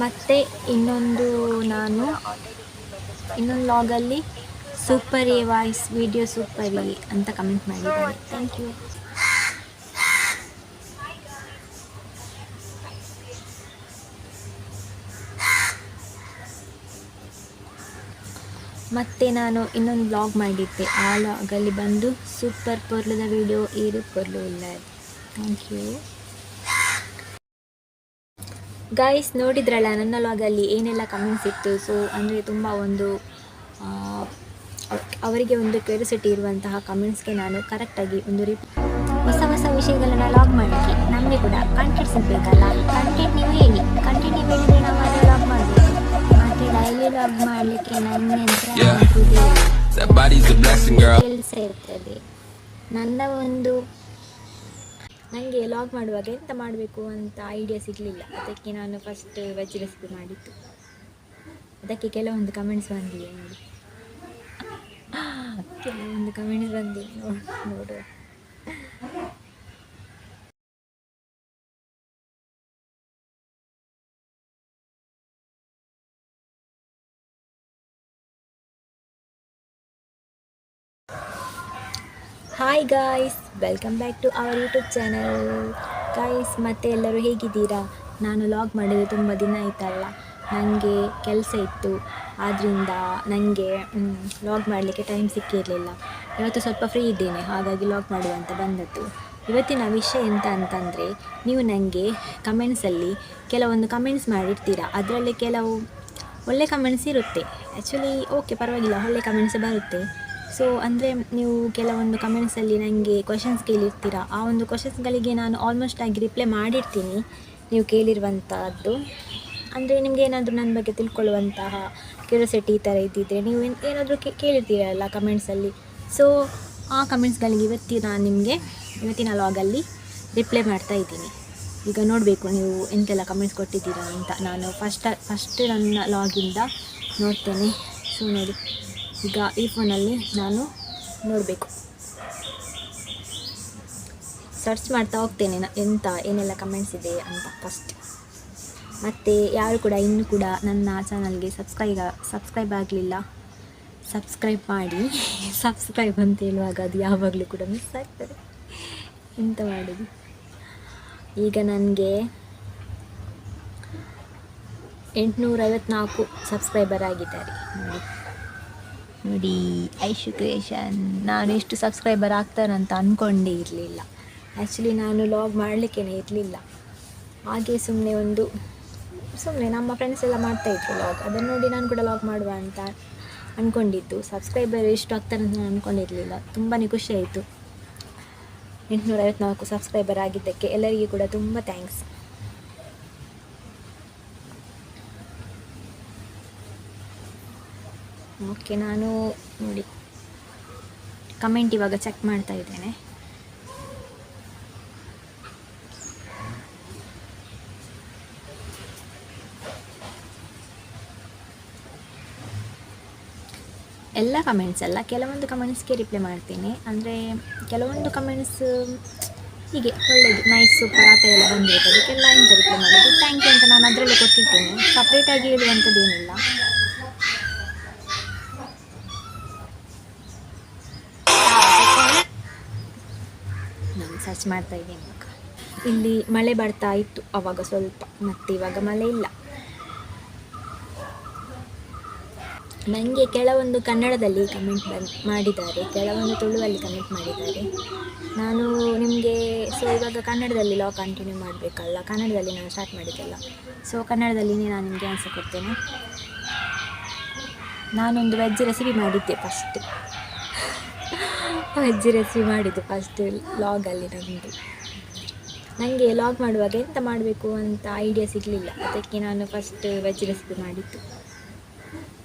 ಮತ್ತು ನಾನು ಇನ್ನೊಂದು ಲಾಗಲ್ಲಿ ಸೂಪರ್ ಎ ವಾಯ್ಸ್ ವಿಡಿಯೋ ಸೂಪರ್ ಎ ಅಂತ ಕಮೆಂಟ್ ಮಾಡಿದ್ದಾರೆ. Thank you. ಮತ್ತು ನಾನು ಇನ್ನೊಂದು ಬ್ಲಾಗ್ ಮಾಡಿದ್ದೆ, ಆ ಲಾಗಲ್ಲಿ ಬಂದು ಸೂಪರ್ ಪೊರ್ಲದ ವಿಡಿಯೋ ಏರು ಪೊರ್ಲು ಇಲ್ಲ. Thank you guys. ನೋಡಿದ್ರಲ್ಲ ನನ್ನ ಲಾಗಲ್ಲಿ ಏನೆಲ್ಲ ಕಮೆಂಟ್ಸ್ ಇತ್ತು. ಸೊ ಅಂದರೆ ತುಂಬ ಒಂದು ಅವರಿಗೆ ಒಂದು ಕ್ಯೂರಿಯಾಸಿಟಿ ಇರುವಂತಹ ಕಮೆಂಟ್ಸ್ಗೆ ನಾನು ಕರೆಕ್ಟಾಗಿ ಒಂದು ಹೊಸ ಹೊಸ ವಿಷಯಗಳನ್ನ ಲಾಗ್ ಮಾಡಲಿಕ್ಕೆ ನಮಗೆ ಕೂಡ ಕಂಟೆಂಟ್ ಸಿಗಬೇಕಲ್ಲ. ಕಂಟೆಂಟ್ ನೀವು ಹೇಳಿ, ಕಂಟೆಂಟ್ ನೀವು ಹೇಳಿದರೆ ನಾವು ಅದನ್ನು ಲಾಗ್ ಮಾಡಬೇಕು. ಮತ್ತು ಡೈಲಿ ಲಾಗ್ ಮಾಡಲಿಕ್ಕೆ ನನಗೆ ಕೆಲಸ ಇರ್ತದೆ. ನನಗೆ ಲಾಗ್ ಮಾಡುವಾಗ ಎಂತ ಮಾಡಬೇಕು ಅಂತ ಐಡಿಯಾ ಸಿಗಲಿಲ್ಲ. ಅದಕ್ಕೆ ನಾನು ಫಸ್ಟ್ ವೆಜ್ ರೆಸಿಪಿ ಮಾಡಿತ್ತು. ಅದಕ್ಕೆ ಕೆಲವೊಂದು ಕಮೆಂಟ್ಸ್ ಬಂದಿದೆ ನೋಡಿ, ಕೆಲವೊಂದು ಕಮೆಂಟ್ಸ್ ಬಂದಿದೆ ನೋಡುವ. Hi guys, welcome back to our YouTube channel guys. ಮತ್ತು ಎಲ್ಲರೂ ಹೇಗಿದ್ದೀರಾ? ನಾನು ಲಾಗ್ ಮಾಡಿದ್ದು ತುಂಬ ದಿನ ಆಯ್ತಲ್ಲ, ನನಗೆ ಕೆಲಸ ಇತ್ತು, ಆದ್ದರಿಂದ ನನಗೆ ಲಾಗ್ ಮಾಡಲಿಕ್ಕೆ ಟೈಮ್ ಸಿಕ್ಕಿರಲಿಲ್ಲ. ಇವತ್ತು ಸ್ವಲ್ಪ ಫ್ರೀ ಇದ್ದೇನೆ, ಹಾಗಾಗಿ ಲಾಗ್ ಮಾಡುವಂತ ಬಂದದ್ದು. ಇವತ್ತಿನ ವಿಷಯ ಎಂತ ಅಂತಂದರೆ, ನೀವು ನನಗೆ ಕಮೆಂಟ್ಸಲ್ಲಿ ಕೆಲವೊಂದು ಕಮೆಂಟ್ಸ್ ಮಾಡಿರ್ತೀರ. ಅದರಲ್ಲಿ ಕೆಲವು ಒಳ್ಳೆ ಕಮೆಂಟ್ಸ್ ಇರುತ್ತೆ. ಆ್ಯಕ್ಚುಲಿ ಓಕೆ, ಪರವಾಗಿಲ್ಲ, ಒಳ್ಳೆ ಕಮೆಂಟ್ಸ್ ಬರುತ್ತೆ. ಸೊ ಅಂದರೆ ನೀವು ಕೆಲವೊಂದು ಕಮೆಂಟ್ಸಲ್ಲಿ ನನಗೆ ಕ್ವಶನ್ಸ್ ಕೇಳಿರ್ತೀರ. ಆ ಒಂದು ಕ್ವಶನ್ಸ್ಗಳಿಗೆ ನಾನು ಆಲ್ಮೋಸ್ಟ್ ಆಗಿ ರಿಪ್ಲೈ ಮಾಡಿರ್ತೀನಿ ನೀವು ಕೇಳಿರುವಂಥದ್ದು. ಅಂದರೆ ನಿಮಗೆ ಏನಾದರೂ ನನ್ನ ಬಗ್ಗೆ ತಿಳ್ಕೊಳ್ಳುವಂತಹ ಕ್ಯೂರಿಯಾಸಿಟಿ ಈ ಥರ ಇದ್ದಿದ್ದರೆ ನೀವು ಏನಾದರೂ ಕೇಳಿರ್ತೀರಲ್ಲ ಕಮೆಂಟ್ಸಲ್ಲಿ. ಸೊ ಆ ಕಮೆಂಟ್ಸ್ಗಳಿಗೆ ಇವತ್ತಿನ ಲಾಗಲ್ಲಿ ರಿಪ್ಲೈ ಮಾಡ್ತಾ ಇದ್ದೀನಿ. ಈಗ ನೋಡಬೇಕು ನೀವು ಎಂತೆಲ್ಲ ಕಮೆಂಟ್ಸ್ ಕೊಟ್ಟಿದ್ದೀರಾ ಅಂತ. ನಾನು ಫಸ್ಟ್ ನನ್ನ ಲಾಗಿಂದ ನೋಡ್ತೇನೆ. ಸೊ ನೋಡಿ, ಈಗ ಈ ಫೋನಲ್ಲಿ ನಾನು ನೋಡಬೇಕು, ಸರ್ಚ್ ಮಾಡ್ತಾ ಹೋಗ್ತೇನೆ ಏನೆಲ್ಲ ಕಮೆಂಟ್ಸ್ ಇದೆ ಅಂತ ಫಸ್ಟ್. ಮತ್ತು ಯಾರು ಕೂಡ ಇನ್ನೂ ಕೂಡ ನನ್ನ ಚಾನಲ್ಗೆ ಸಬ್ಸ್ಕ್ರೈಬ್ ಆಗಲಿಲ್ಲ, ಸಬ್ಸ್ಕ್ರೈಬ್ ಮಾಡಿ. ಸಬ್ಸ್ಕ್ರೈಬ್ ಅಂತ ಹೇಳುವಾಗ ಅದು ಯಾವಾಗಲೂ ಕೂಡ ಮಿಸ್ ಆಗ್ತದೆ, ಎಂತ ಮಾಡೋದು. ಈಗ ನನಗೆ 854 ಸಬ್ಸ್ಕ್ರೈಬರ್ ಆಗಿದ್ದಾರೆ ನೋಡಿ. ಐಶು ಕ್ರಿಯೇಷನ್. ನಾನು ಎಷ್ಟು ಸಬ್ಸ್ಕ್ರೈಬರ್ ಆಗ್ತಾರಂತ ಅಂದ್ಕೊಂಡೇ ಇರಲಿಲ್ಲ. ಆ್ಯಕ್ಚುಲಿ ನಾನು ಲಾಗ್ ಮಾಡಲಿಕ್ಕೇ ಇರಲಿಲ್ಲ, ಹಾಗೆ ಸುಮ್ಮನೆ ನಮ್ಮ ಫ್ರೆಂಡ್ಸ್ ಎಲ್ಲ ಮಾಡ್ತಾಯಿದ್ರು ಲಾಗ್. ಅದನ್ನು ನೋಡಿ ನಾನು ಕೂಡ ಲಾಗ್ ಮಾಡುವ ಅಂತ ಅಂದ್ಕೊಂಡಿದ್ದು. ಸಬ್ಸ್ಕ್ರೈಬರ್ ಎಷ್ಟು ಆಗ್ತಾರಂತ ನಾನು ಅಂದ್ಕೊಂಡಿರಲಿಲ್ಲ. ತುಂಬಾ ಖುಷಿ ಆಯಿತು 854 ಸಬ್ಸ್ಕ್ರೈಬರ್ ಆಗಿದ್ದಕ್ಕೆ. ಎಲ್ಲರಿಗೂ ಕೂಡ ತುಂಬ ಥ್ಯಾಂಕ್ಸ್. ಓಕೆ, ನಾನು ನೋಡಿ ಕಮೆಂಟ್ ಇವಾಗ ಚೆಕ್ ಮಾಡ್ತಾ ಇದ್ದೇನೆ. ಎಲ್ಲ ಕಮೆಂಟ್ಸ್ ಅಲ್ಲ, ಕೆಲವೊಂದು ಕಮೆಂಟ್ಸ್ಗೆ ರಿಪ್ಲೈ ಮಾಡ್ತೇನೆ. ಅಂದರೆ ಕೆಲವೊಂದು ಕಮೆಂಟ್ಸ್ ಹೀಗೆ ಒಳ್ಳೆಯದು, ನೈಸ್, ಸೂಪರ್ ಆ ಥರ ಎಲ್ಲ ಬಂದಿರುತ್ತೆ. ಅದಕ್ಕೆಲ್ಲ ಎಂತ ರಿಪ್ಲೈ ಮಾಡೋದು, ಥ್ಯಾಂಕ್ ಯು ಅಂತ ನಾನು ಅದರಲ್ಲೇ ಕೊಟ್ಟಿರ್ತೇನೆ. ಸಪ್ರೇಟಾಗಿ ಹೇಳುವಂಥದ್ದೇನಿಲ್ಲ. ನಾನು ಸರ್ಚ್ ಮಾಡ್ತಾ ಇದ್ದೇನೆ. ಇಲ್ಲಿ ಮಳೆ ಬರ್ತಾ ಇತ್ತು ಆವಾಗ ಸ್ವಲ್ಪ, ಮತ್ತು ಇವಾಗ ಮಳೆ ಇಲ್ಲ. ನನಗೆ ಕೆಲವೊಂದು ಕನ್ನಡದಲ್ಲಿ ಕಮೆಂಟ್ ಮಾಡಿದ್ದಾರೆ, ಕೆಲವೊಂದು ತುಳುವಲ್ಲಿ ಕಮೆಂಟ್ ಮಾಡಿದ್ದಾರೆ. ನಾನು ನಿಮಗೆ ಇವಾಗ ಕನ್ನಡದಲ್ಲಿ ಲಾಗ್ ಕಂಟಿನ್ಯೂ ಮಾಡಬೇಕಲ್ಲ, ಕನ್ನಡದಲ್ಲಿ ನಾನು ಸ್ಟಾರ್ಟ್ ಮಾಡಿದ್ದೆಲ್ಲ. ಸೊ ಕನ್ನಡದಲ್ಲಿನೇ ನಾನು ನಿಮಗೆ ಆನ್ಸರ್ ಕೊಡ್ತೇನೆ. ನಾನೊಂದು ವೆಜ್ ರೆಸಿಪಿ ಮಾಡಿದ್ದೆ ಫಸ್ಟ್ ಲಾಗಲ್ಲಿ. ನನಗೆ ಲಾಗ್ ಮಾಡುವಾಗ ಎಂತ ಮಾಡಬೇಕು ಅಂತ ಐಡಿಯಾ ಸಿಗಲಿಲ್ಲ. ಅದಕ್ಕೆ ನಾನು ಫಸ್ಟ್ ವೆಜ್ ರೆಸಿಪಿ ಮಾಡಿದ್ದು.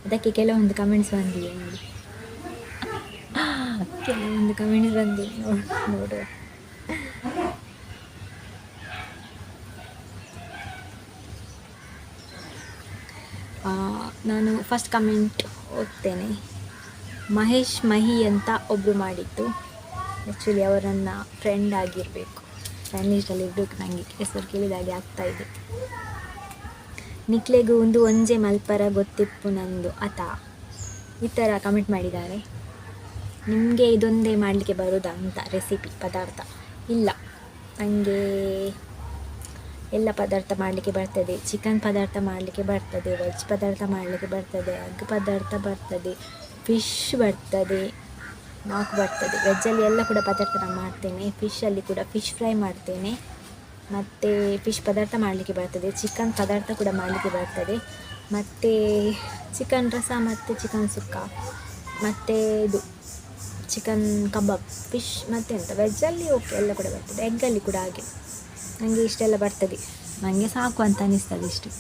ಅದಕ್ಕೆ ಕೆಲವೊಂದು ಕಮೆಂಟ್ಸ್ ಬಂದಿದೆ ನೋಡಿ, ನೋಡುವ. ನಾನು ಫಸ್ಟ್ ಕಮೆಂಟ್ ಓದ್ತೇನೆ. ಮಹೇಶ್ ಮಹಿ ಅಂತ ಒಬ್ಬರು ಮಾಡಿದ್ದು. ಆ್ಯಕ್ಚುಲಿ ಅವರು ನನ್ನ ಫ್ರೆಂಡ್ ಆಗಿರಬೇಕು, ಫ್ರೆಂಡ್ ಲಿಸ್ಟಲ್ಲಿ ಇರಬೇಕು. ನನಗೆ ಹೆಸರು ಕೇಳಿದಾಗೆ ಆಗ್ತಾಯಿದೆ. ನಿಕ್ಲೆಗೂ ಒಂದು ಒಂಜೆ ಮಲ್ಪರ ಗೊತ್ತಿಪ್ಪು ನಂದು ಅತ ಈ ಥರ ಕಮೆಂಟ್ ಮಾಡಿದ್ದಾರೆ. ನಿಮಗೆ ಇದೊಂದೇ ಮಾಡಲಿಕ್ಕೆ ಬರೋದಾ ಅಂತ ರೆಸಿಪಿ ಪದಾರ್ಥ? ಇಲ್ಲ, ನನಗೆ ಎಲ್ಲ ಪದಾರ್ಥ ಮಾಡಲಿಕ್ಕೆ ಬರ್ತದೆ. ಚಿಕನ್ ಪದಾರ್ಥ ಮಾಡಲಿಕ್ಕೆ ಬರ್ತದೆ, ವೆಜ್ ಪದಾರ್ಥ ಮಾಡಲಿಕ್ಕೆ ಬರ್ತದೆ, ಎಗ್ ಪದಾರ್ಥ ಬರ್ತದೆ, ಫಿಶ್ ಬರ್ತದೆ, 4 ಬರ್ತದೆ. ವೆಜ್ಜಲ್ಲಿ ಎಲ್ಲ ಕೂಡ ಪದಾರ್ಥ ನಾನು ಮಾಡ್ತೇನೆ. ಫಿಶಲ್ಲಿ ಕೂಡ ಫಿಶ್ ಫ್ರೈ ಮಾಡ್ತೇನೆ, ಮತ್ತು ಫಿಶ್ ಪದಾರ್ಥ ಮಾಡಲಿಕ್ಕೆ ಬರ್ತದೆ. ಚಿಕನ್ ಪದಾರ್ಥ ಕೂಡ ಮಾಡಲಿಕ್ಕೆ ಬರ್ತದೆ, ಮತ್ತು ಚಿಕನ್ ರಸ ಮತ್ತು ಚಿಕನ್ ಸುಕ್ಕ, ಮತ್ತು ಇದು ಚಿಕನ್ ಕಬಾಬ್, ಫಿಶ್ ಮತ್ತು ಎಂತ ವೆಜ್ಜಲ್ಲಿ ಓಕೆ ಎಲ್ಲ ಕೂಡ ಬರ್ತದೆ. ಎಗ್ಗಲ್ಲಿ ಕೂಡ ಹಾಗೆ. ನನಗೆ ಇಷ್ಟೆಲ್ಲ ಬರ್ತದೆ, ನನಗೆ ಸಾಕು ಅಂತ ಅನ್ನಿಸ್ತದೆ ಇಷ್ಟು.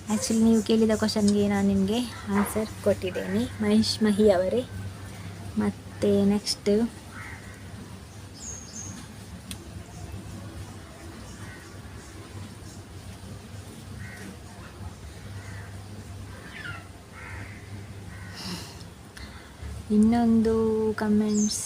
ಆ್ಯಕ್ಚುಲಿ ನೀವು ಕೇಳಿದ ಕ್ವಶನ್ಗೆ ನಾನು ನಿಮಗೆ ಆನ್ಸರ್ ಕೊಟ್ಟಿದ್ದೇನೆ, ಮಹೇಶ್ ಮಹಿ ಅವರೇ. ಮತ್ತು ನೆಕ್ಸ್ಟ್ ಇನ್ನೊಂದು ಕಮೆಂಟ್ಸ್,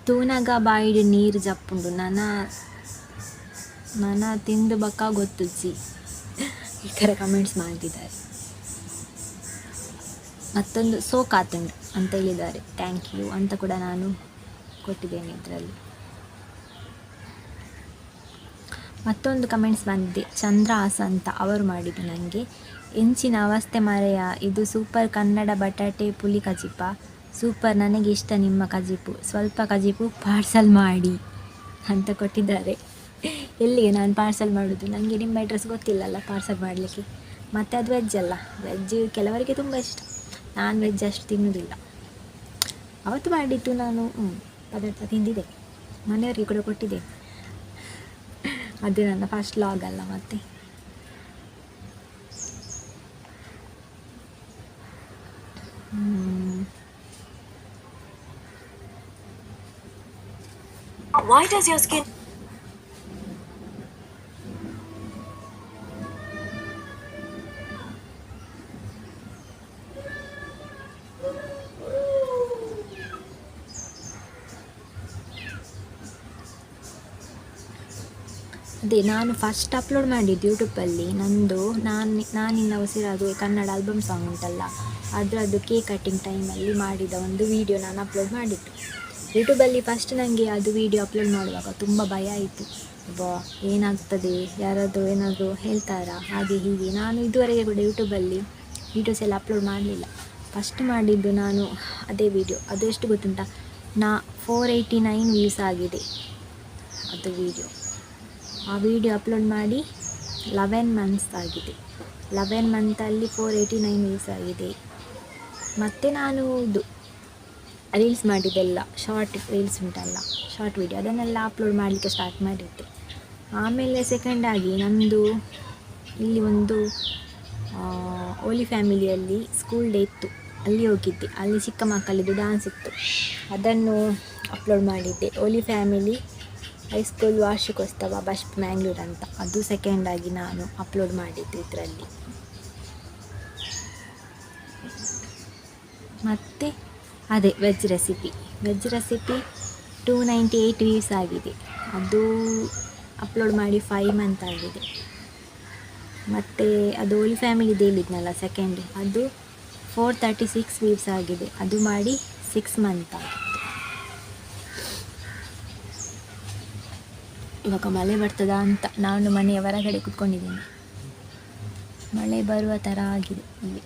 ತೂನಗ ಬಾಯಿಡ್ ನೀರು ಜಪ್ಪುಂಡು ನನ್ನ ತಿಂದು ಬಕ್ಕ ಗೊತ್ತುಜ್ಜಿ, ಈ ಥರ ಕಮೆಂಟ್ಸ್ ಮಾಡ್ತಿದ್ದಾರೆ. ಮತ್ತೊಂದು ಸೋಕಾತುಂಡು ಅಂತ ಹೇಳಿದ್ದಾರೆ, ಥ್ಯಾಂಕ್ ಯು ಅಂತ ಕೂಡ ನಾನು ಕೊಟ್ಟಿದ್ದೇನೆ ಇದರಲ್ಲಿ. ಮತ್ತೊಂದು ಕಮೆಂಟ್ಸ್ ಬಂದಿದೆ, ಚಂದ್ರಹಾಸ ಅಂತ ಅವರು ಮಾಡಿದ್ದು ನನಗೆ. ಎಂಚಿನ ಅವಸ್ಥೆ ಮಾರೆಯ, ಇದು ಸೂಪರ್ ಕನ್ನಡ ಬಟಾಟೆ ಪುಳಿ ಕಜಿಪ, ಸೂಪರ್, ನನಗೆ ಇಷ್ಟ ನಿಮ್ಮ ಕಜಿಪು, ಸ್ವಲ್ಪ ಕಜಿಪು ಪಾರ್ಸಲ್ ಮಾಡಿ ಅಂತ ಕೊಟ್ಟಿದ್ದಾರೆ. ಎಲ್ಲಿಗೆ ನಾನು ಪಾರ್ಸಲ್ ಮಾಡೋದು? ನನಗೆ ನಿಮ್ಮ ಅಡ್ರೆಸ್ ಗೊತ್ತಿಲ್ಲಲ್ಲ ಪಾರ್ಸಲ್ ಮಾಡಲಿಕ್ಕೆ. ಮತ್ತು ಅದು ವೆಜ್ ಅಲ್ಲ, ವೆಜ್ ಕೆಲವರಿಗೆ ತುಂಬ ಇಷ್ಟ, ನಾನು ವೆಜ್ ಅಷ್ಟು ತಿನ್ನೋದಿಲ್ಲ. ಅವತ್ತು ಮಾಡಿದ್ದು ನಾನು ಪದಾರ್ಥ ತಿಂದಿದ್ದೆ, ಮನೆಯವರಿಗೆ ಕೂಡ ಕೊಟ್ಟಿದ್ದೆ. ಅದು ನನ್ನ ಫಸ್ಟ್ ಲಾಗ್ ಅಲ್ಲ ಮತ್ತೆ. Why does your skin ಅದೇ ನಾನು ಫಸ್ಟ್ ಅಪ್ಲೋಡ್ ಮಾಡಿದ್ದು ಯೂಟ್ಯೂಬಲ್ಲಿ ನಂದು ನಾನಿನ್ನ ಉಸಿರಾದು ಕನ್ನಡ ಆಲ್ಬಮ್ ಸಾಂಗ್ ಉಂಟಲ್ಲ, ಅದರದ್ದು ಕೇಕ್ ಕಟ್ಟಿಂಗ್ ಟೈಮಲ್ಲಿ ಮಾಡಿದ ಒಂದು ವೀಡಿಯೋ ನಾನು ಅಪ್ಲೋಡ್ ಮಾಡಿದ್ದು ಯೂಟ್ಯೂಬಲ್ಲಿ. ಫಸ್ಟ್ ನನಗೆ ಅದು ವೀಡಿಯೋ ಅಪ್ಲೋಡ್ ಮಾಡುವಾಗ ತುಂಬ ಭಯ ಆಯಿತು, ಏನಾಗ್ತದೆ, ಯಾರಾದರೂ ಏನಾದರೂ ಹೇಳ್ತಾರಾ ಹಾಗೆ ಹೀಗೆ. ನಾನು ಇದುವರೆಗೆ ಕೂಡ ಯೂಟ್ಯೂಬಲ್ಲಿ ವೀಡಿಯೋಸ್ ಎಲ್ಲ ಅಪ್ಲೋಡ್ ಮಾಡಲಿಲ್ಲ. ಫಸ್ಟ್ ಮಾಡಿದ್ದು ನಾನು ಅದೇ ವೀಡಿಯೋ. ಅದು ಎಷ್ಟು ಗೊತ್ತುಂಟ, 489 ವ್ಯೂಸ್ ಆಗಿದೆ ಅದು ವೀಡಿಯೋ. ಆ ವಿಡಿಯೋ ಅಪ್ಲೋಡ್ ಮಾಡಿ 11 ಮಂತ್ಸ್ ಆಗಿದೆ. 11 ಮಂತಲ್ಲಿ 489 ವ್ಯೂಸ್ ಆಗಿದೆ. ಮತ್ತು ನಾನು ಇದು ರೀಲ್ಸ್ ಮಾಡಿದ್ದೆಲ್ಲ, ಶಾರ್ಟ್ ರೀಲ್ಸ್ ಉಂಟಲ್ಲ, ಶಾರ್ಟ್ ವಿಡಿಯೋ, ಅದನ್ನೆಲ್ಲ ಅಪ್ಲೋಡ್ ಮಾಡಲಿಕ್ಕೆ ಸ್ಟಾರ್ಟ್ ಮಾಡಿದ್ದೆ. ಆಮೇಲೆ ಸೆಕೆಂಡ್ ಆಗಿ ನಮ್ಮದು ಇಲ್ಲಿ ಒಂದು ಓಲಿ ಫ್ಯಾಮಿಲಿಯಲ್ಲಿ ಸ್ಕೂಲ್ ಡೇ ಇತ್ತು, ಅಲ್ಲಿ ಹೋಗಿದ್ದೆ. ಅಲ್ಲಿ ಚಿಕ್ಕ ಮಕ್ಕಳಿದ್ದು ಡ್ಯಾನ್ಸ್ ಇತ್ತು, ಅದನ್ನು ಅಪ್ಲೋಡ್ ಮಾಡಿದ್ದೆ. ಓಲಿ ಫ್ಯಾಮಿಲಿ ಹೈಸ್ಕೂಲ್ ವಾರ್ಷಿಕೋತ್ಸವ ಬಸ್ಟ್ ಮ್ಯಾಂಗ್ಳೂರ್ ಅಂತ, ಅದು ಸೆಕೆಂಡ್ ಆಗಿ ನಾನು ಅಪ್ಲೋಡ್ ಮಾಡಿದ್ದೆ ಇದರಲ್ಲಿ. ಮತ್ತು ಅದೇ ವೆಜ್ ರೆಸಿಪಿ 298 ವ್ಯೂಸ್ ಆಗಿದೆ. ಅದು ಅಪ್ಲೋಡ್ ಮಾಡಿ 5 ಮಂತ್ ಆಗಿದೆ. ಮತ್ತು ಅದು ಓಲಿ ಫ್ಯಾಮಿಲಿದು ಹೇಳಿದ್ನಲ್ಲ ಸೆಕೆಂಡ್, ಅದು 436 ವ್ಯೂಸ್ ಆಗಿದೆ. ಅದು ಮಾಡಿ 6 ಮಂತ್ ಆಗಿದೆ. ಇವಾಗ ಮಳೆ ಬರ್ತದಾ ಅಂತ ನಾನು ಮನೆಯ ಹೊರಗಡೆ ಕೂತ್ಕೊಂಡಿದ್ದೀನಿ. ಮಳೆ ಬರುವ ಥರ ಆಗಿದೆ ಇಲ್ಲಿ.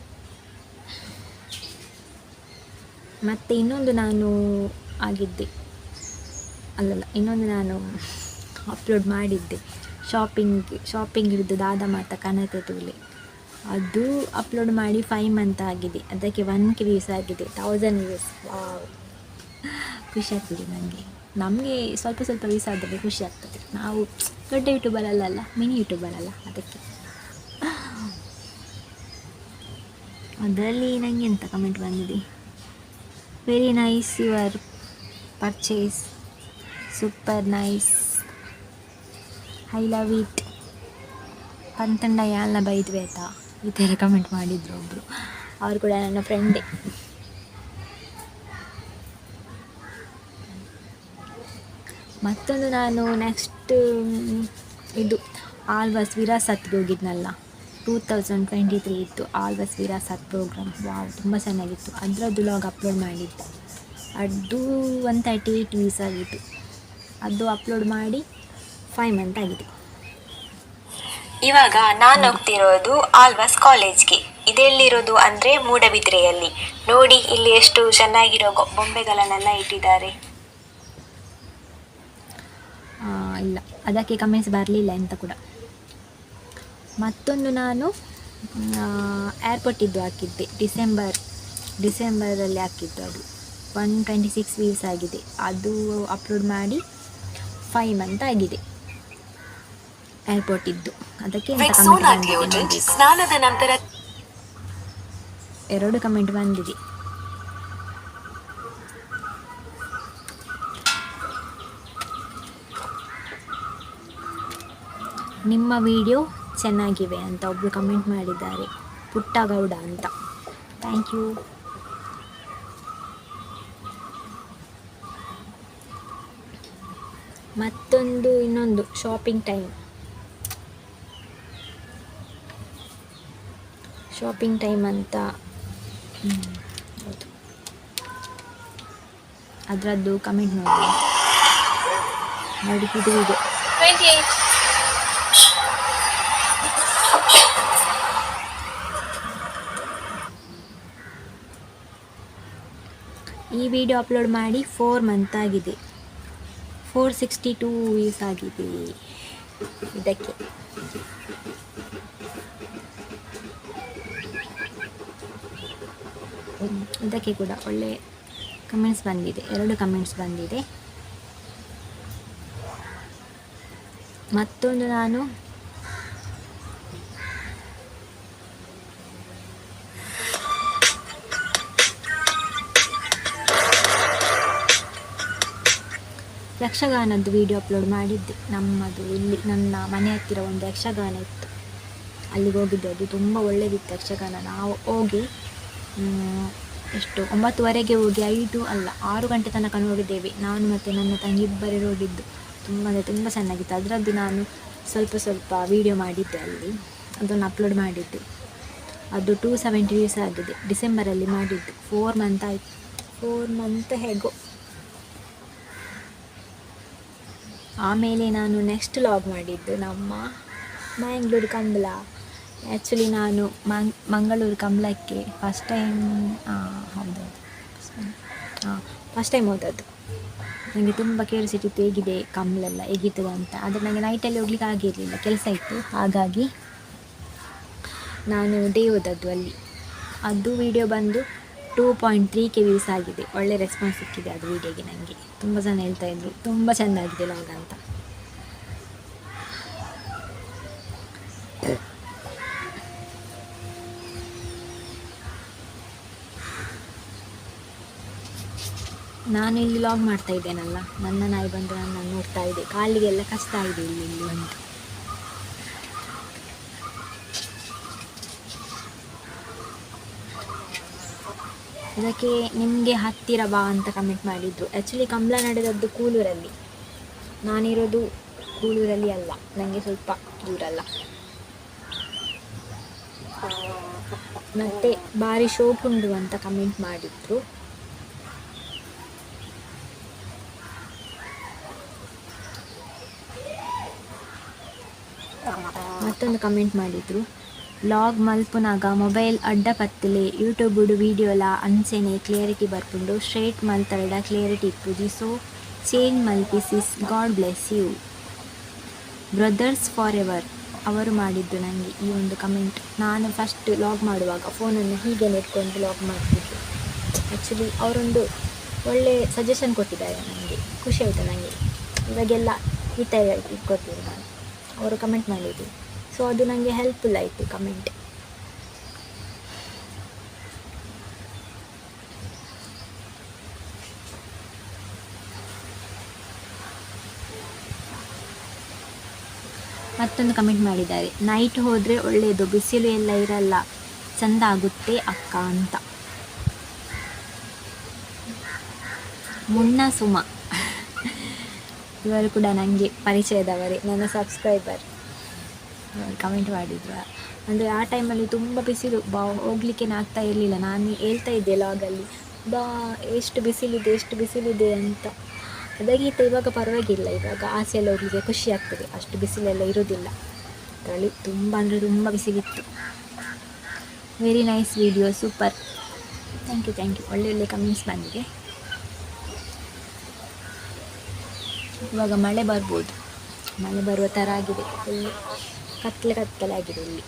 ಮತ್ತು ಇನ್ನೊಂದು ನಾನು ಅಪ್ಲೋಡ್ ಮಾಡಿದ್ದೆ ಶಾಪಿಂಗ್ ಹಿಡಿದು ದಾದ ಮಾತ ಕನತೆ ತೂಲೆ, ಅದು ಅಪ್ಲೋಡ್ ಮಾಡಿ 5 ಮಂತ್ ಆಗಿದೆ. ಅದಕ್ಕೆ 1K ವ್ಯೂಸ್ ಆಗಿದೆ, 1000 ವ್ಯೂಸ್. ಖುಷಿ ಆಗ್ತದೆ ನಮಗೆ ಸ್ವಲ್ಪ ವ್ಯೂಸ್ ಆದರೆ ಖುಷಿ ಆಗ್ತದೆ. ನಾವು ದೊಡ್ಡ ಯೂಟ್ಯೂಬರ್ ಅಲ್ಲ, ಮಿನಿ ಯೂಟ್ಯೂಬರ್ ಅಲ್ಲ, ಅದಕ್ಕೆ. ಅದರಲ್ಲಿ ನನಗೆ ಎಂತ ಕಮೆಂಟ್ ಬಂದಿದೆ, very nice your purchase, super nice, I love it, ಪಂತಂಡ ಯಾಲ್ನ ಬೈದ್ವಿ ಆಯ್ತಾ, ಈ ಥರ ಕಮೆಂಟ್ ಮಾಡಿದ್ರು ಒಬ್ಬರು. ಅವರು ಕೂಡ ನನ್ನ ಫ್ರೆಂಡೇ. ಮತ್ತೊಂದು ನಾನು ನೆಕ್ಸ್ಟ್ ಇದು ಆಳ್ವಾಸ್ ವಿರಾಸತ್ಗೆ ಹೋಗಿದ್ನಲ್ಲ, 2023 ಇತ್ತು ಆಳ್ವಾಸ್ ವಿರಾಸತ್ ಪ್ರೋಗ್ರಾಮ್. ವಾವ್, ತುಂಬ ಚೆನ್ನಾಗಿತ್ತು. ಅದರದ್ದು ಲಾಗ್ ಅಪ್ಲೋಡ್ ಮಾಡಿದ್ದೆ. ಅದು 138 ವ್ಯೂಸ್ ಆಗಿತ್ತು. ಅದು ಅಪ್ಲೋಡ್ ಮಾಡಿ 5 ಮಂತ್ ಆಗಿದೆ. ಇವಾಗ ನಾನು ಹೋಗ್ತಿರೋದು ಆಳ್ವಾಸ್ ಕಾಲೇಜ್ಗೆ. ಇದೆಲ್ಲಿರೋದು ಅಂದರೆ ಮೂಡಬಿದ್ರೆಯಲ್ಲಿ. ನೋಡಿ ಇಲ್ಲಿ ಎಷ್ಟು ಚೆನ್ನಾಗಿರೋ ಬೊಂಬೆಗಳನ್ನೆಲ್ಲ ಇಟ್ಟಿದ್ದಾರೆ. ಇಲ್ಲ, ಅದಕ್ಕೆ ಕಮೆಂಟ್ಸ್ ಬರಲಿಲ್ಲ ಎಂತ ಕೂಡ. ಮತ್ತೊಂದು ನಾನು ಏರ್ಪೋರ್ಟಿದ್ದು ಹಾಕಿದ್ದೆ, ಡಿಸೆಂಬರಲ್ಲಿ ಹಾಕಿದ್ದು. ಅದು 126 ವ್ಯೂಸ್ ಆಗಿದೆ. ಅದು ಅಪ್ಲೋಡ್ ಮಾಡಿ 5 ಮಂತ್ ಆಗಿದೆ. ಏರ್ಪೋರ್ಟ್ ಇದ್ದು ಅದಕ್ಕೆ ಸ್ನಾನದ ನಂತರ 2 ಕಮೆಂಟ್ ಬಂದಿದೆ. ನಿಮ್ಮ ವಿಡಿಯೋ ಚೆನ್ನಾಗಿವೆ ಅಂತ ಒಬ್ಬರು ಕಮೆಂಟ್ ಮಾಡಿದ್ದಾರೆ, ಪುಟ್ಟಗೌಡ ಅಂತ. Thank you. ಮತ್ತೊಂದು ಇನ್ನೊಂದು ಶಾಪಿಂಗ್ ಟೈಮ್ ಅಂತ, ಹೌದು, ಅದರದ್ದು ಕಮೆಂಟ್ ನೋಡಿ ಇದು ವಿಡಿಯೋ. ಈ ವಿಡಿಯೋ ಅಪ್ಲೋಡ್ ಮಾಡಿ 4 ಮಂತ್ ಆಗಿದೆ. 462 ವ್ಯೂಸ್ ಆಗಿದೆ ಇದಕ್ಕೆ. ಇದಕ್ಕೆ ಕೂಡ ಒಳ್ಳೆ ಕಮೆಂಟ್ಸ್ ಬಂದಿದೆ, 2 ಕಮೆಂಟ್ಸ್ ಬಂದಿದೆ. ಮತ್ತೊಂದು ನಾನು ಯಕ್ಷಗಾನದ್ದು ವಿಡಿಯೋ ಅಪ್ಲೋಡ್ ಮಾಡಿದ್ದೆ. ನಮ್ಮದು ಇಲ್ಲಿ ನನ್ನ ಮನೆ ಹತ್ತಿರ ಒಂದು ಯಕ್ಷಗಾನ ಇತ್ತು, ಅಲ್ಲಿಗೆ ಹೋಗಿದ್ದೆ. ಅದು ತುಂಬ ಒಳ್ಳೆಯದಿತ್ತು ಯಕ್ಷಗಾನ. ನಾವು ಹೋಗಿ ಎಷ್ಟು 9:30 ಹೋಗಿ 6 ಗಂಟೆ ತನಕ ನೋಡಿದ್ದೇವೆ. ನಾನು ಮತ್ತು ನನ್ನ ತಂಗಿ ಇಬ್ಬರೇ ಹೋಗಿದ್ದು. ತುಂಬ ಚೆನ್ನಾಗಿತ್ತು. ಅದರದ್ದು ನಾನು ಸ್ವಲ್ಪ ವಿಡಿಯೋ ಮಾಡಿದ್ದೆ ಅಲ್ಲಿ, ಅದನ್ನು ಅಪ್ಲೋಡ್ ಮಾಡಿದ್ದೆ. ಅದು 270 ವ್ಯೂಸ್ ಆಗಿದೆ. ಡಿಸೆಂಬರಲ್ಲಿ ಮಾಡಿದ್ದು. 4 ಮಂತ್ ಆಯಿತು. 4 ಮಂತ್ ಹೇಗೋ. ಆಮೇಲೆ ನಾನು ನೆಕ್ಸ್ಟ್ ಲಾಗ್ ಮಾಡಿದ್ದು ನಮ್ಮ ಮ್ಯಾಂಗ್ಳೂರು ಕಂಬಳ. ಆ್ಯಕ್ಚುಲಿ ನಾನು ಮಂಗಳೂರು ಕಂಬಳಕ್ಕೆ ಫಸ್ಟ್ ಟೈಮ್ ಹೋದದ್ದು. ನನಗೆ ತುಂಬ ಕ್ಯೂರಿಯಾಸಿಟಿ ಇತ್ತು, ಹೇಗಿದೆ ಕಂಬಳೆಲ್ಲ ಹೇಗಿರ್ತದೆ ಅಂತ. ಆದರೆ ನನಗೆ ನೈಟಲ್ಲಿ ಹೋಗ್ಲಿಕ್ಕೆ ಆಗಿರಲಿಲ್ಲ, ಕೆಲಸ ಇತ್ತು. ಹಾಗಾಗಿ ನಾನು ಡೇ ಹೋದದ್ದು ಅಲ್ಲಿ. ಅದು ವಿಡಿಯೋ ಬಂದು 2.3K ವ್ಯೂಸ್ ಆಗಿದೆ. ಒಳ್ಳೆ ರೆಸ್ಪಾನ್ಸ್ ಸಿಕ್ಕಿದೆ ಅದು ವಿಡಿಯೋಗೆ. ನನಗೆ ತುಂಬ ಜನ ಹೇಳ್ತಾಯಿದ್ರು ತುಂಬ ಚೆಂದಾಗಿದೆ ಲಾಗ್ ಅಂತ. ನಾನು ಇಲ್ಲಿ ಲಾಗ್ ಮಾಡ್ತಾ ಇದ್ದೇನಲ್ಲ, ನನ್ನ ನಾಯಿ ಬಂದು ನನ್ನನ್ನು ನೋಡ್ತಾ ಇದೆ. ಕಾಲಿಗೆಲ್ಲ ಕಷ್ಟ ಇದೆ ಇಲ್ಲಿ ಬಂದು. ಇದಕ್ಕೆ ನಿಮಗೆ ಹತ್ತಿರ ಬಾ ಅಂತ ಕಮೆಂಟ್ ಮಾಡಿದರು. ಆ್ಯಕ್ಚುಲಿ ಕಂಬಳ ನಡೆದದ್ದು ಕೂಳೂರಲ್ಲಿ. ನಾನಿರೋದು ಕೂಳೂರಲ್ಲಿ ಅಲ್ಲ, ನನಗೆ ಸ್ವಲ್ಪ ದೂರಲ್ಲ. ಮತ್ತು ಭಾರಿ ಶೋಕ್ ಉಂಟು ಅಂತ ಕಮೆಂಟ್ ಮಾಡಿದರು. ಮತ್ತೊಂದು ಕಮೆಂಟ್ ಮಾಡಿದರು, ಲಾಗ್ ಮಲ್ಪುನಾಗ ಮೊಬೈಲ್ ಅಡ್ಡ ಪತ್ತಲೆ ಯೂಟ್ಯೂಬುಡು ವೀಡಿಯೋಲ ಅಂಚೆನೆ ಕ್ಲಿಯರಿಟಿ ಬರ್ಪುಂಡು, ಸ್ಟ್ರೇಟ್ ಮಲ್ತರಡ ಕ್ಲಿಯರಿಟಿ ಇಪ್ಪುಜಿ, ಸೊ ಚೇಂಜ್ ಮಲ್ಪಿಸಿಸ್, God bless you brothers for ever. ಅವರು ಮಾಡಿದ್ದು ನನಗೆ ಈ ಒಂದು ಕಮೆಂಟ್. ನಾನು ಫಸ್ಟ್ ಲಾಗ್ ಮಾಡುವಾಗ ಫೋನನ್ನು ಹೀಗೆ ಇಟ್ಕೊಂಡು ಲಾಗ್ ಮಾಡ್ತಿದ್ದೆ. ಆ್ಯಕ್ಚುಲಿ ಅವರೊಂದು ಒಳ್ಳೆ ಸಜೆಷನ್ ಕೊಟ್ಟಿದ್ದಾರೆ ನನಗೆ, ಖುಷಿ ಆಯಿತು ನನಗೆ. ಇವಾಗೆಲ್ಲ ಈ ಥರ ಇಟ್ಕೊಡ್ತೀನಿ ನಾನು, ಅವರು ಕಮೆಂಟ್ ಮಾಡಿದ್ದು. ಸೊ ಅದು ನನಗೆ ಹೆಲ್ಪ್ಫುಲ್ ಆಯಿತು ಕಮೆಂಟ್. ಮತ್ತೊಂದು ಕಮೆಂಟ್ ಮಾಡಿದ್ದಾರೆ, ನೈಟ್ ಹೋದರೆ ಒಳ್ಳೆಯದು, ಬಿಸಿಲು ಎಲ್ಲ ಇರಲ್ಲ, ಚೆಂದ ಆಗುತ್ತೆ ಅಕ್ಕ ಅಂತ. ಮುನ್ನ ಸುಮ ಇವರು ಕೂಡ ನನಗೆ ಪರಿಚಯದವರೇ, ನನ್ನ ಸಬ್ಸ್ಕ್ರೈಬರ್. ಕಮೆಂಟ್ ಮಾಡಿದ್ರು. ಅಂದರೆ ಆ ಟೈಮಲ್ಲಿ ತುಂಬ ಬಿಸಿಲು, ಹೋಗ್ಲಿಕ್ಕೆ ಆಗ್ತಾ ಇರಲಿಲ್ಲ. ನಾನು ಹೇಳ್ತಾ ಇದ್ದೆ ಲಾಗಲ್ಲಿ, ಎಷ್ಟು ಬಿಸಿಲಿದೆ ಅಂತ. ಅದಕ್ಕಿಂತ ಇವಾಗ ಪರವಾಗಿಲ್ಲ, ಇವಾಗ ಆಸೆಯಲ್ಲಿ ಹೋಗಲಿಕ್ಕೆ ಖುಷಿ ಆಗ್ತದೆ, ಅಷ್ಟು ಬಿಸಿಲೆಲ್ಲ ಇರೋದಿಲ್ಲ. ಅದರಲ್ಲಿ ತುಂಬ ಅಂದರೆ ತುಂಬ ಬಿಸಿಲಿತ್ತು. Very nice video, super, thank you. ಒಳ್ಳೆ ಕಮೆಂಟ್ಸ್ ಬಂದಿದೆ. ಇವಾಗ ಮಳೆ ಬರ್ಬೋದು, ಮಳೆ ಬರುವ ಥರ ಆಗಿದೆ. ಫುಲ್ ಕತ್ತಲೆ ಆಗಿದೆ ಇಲ್ಲಿ.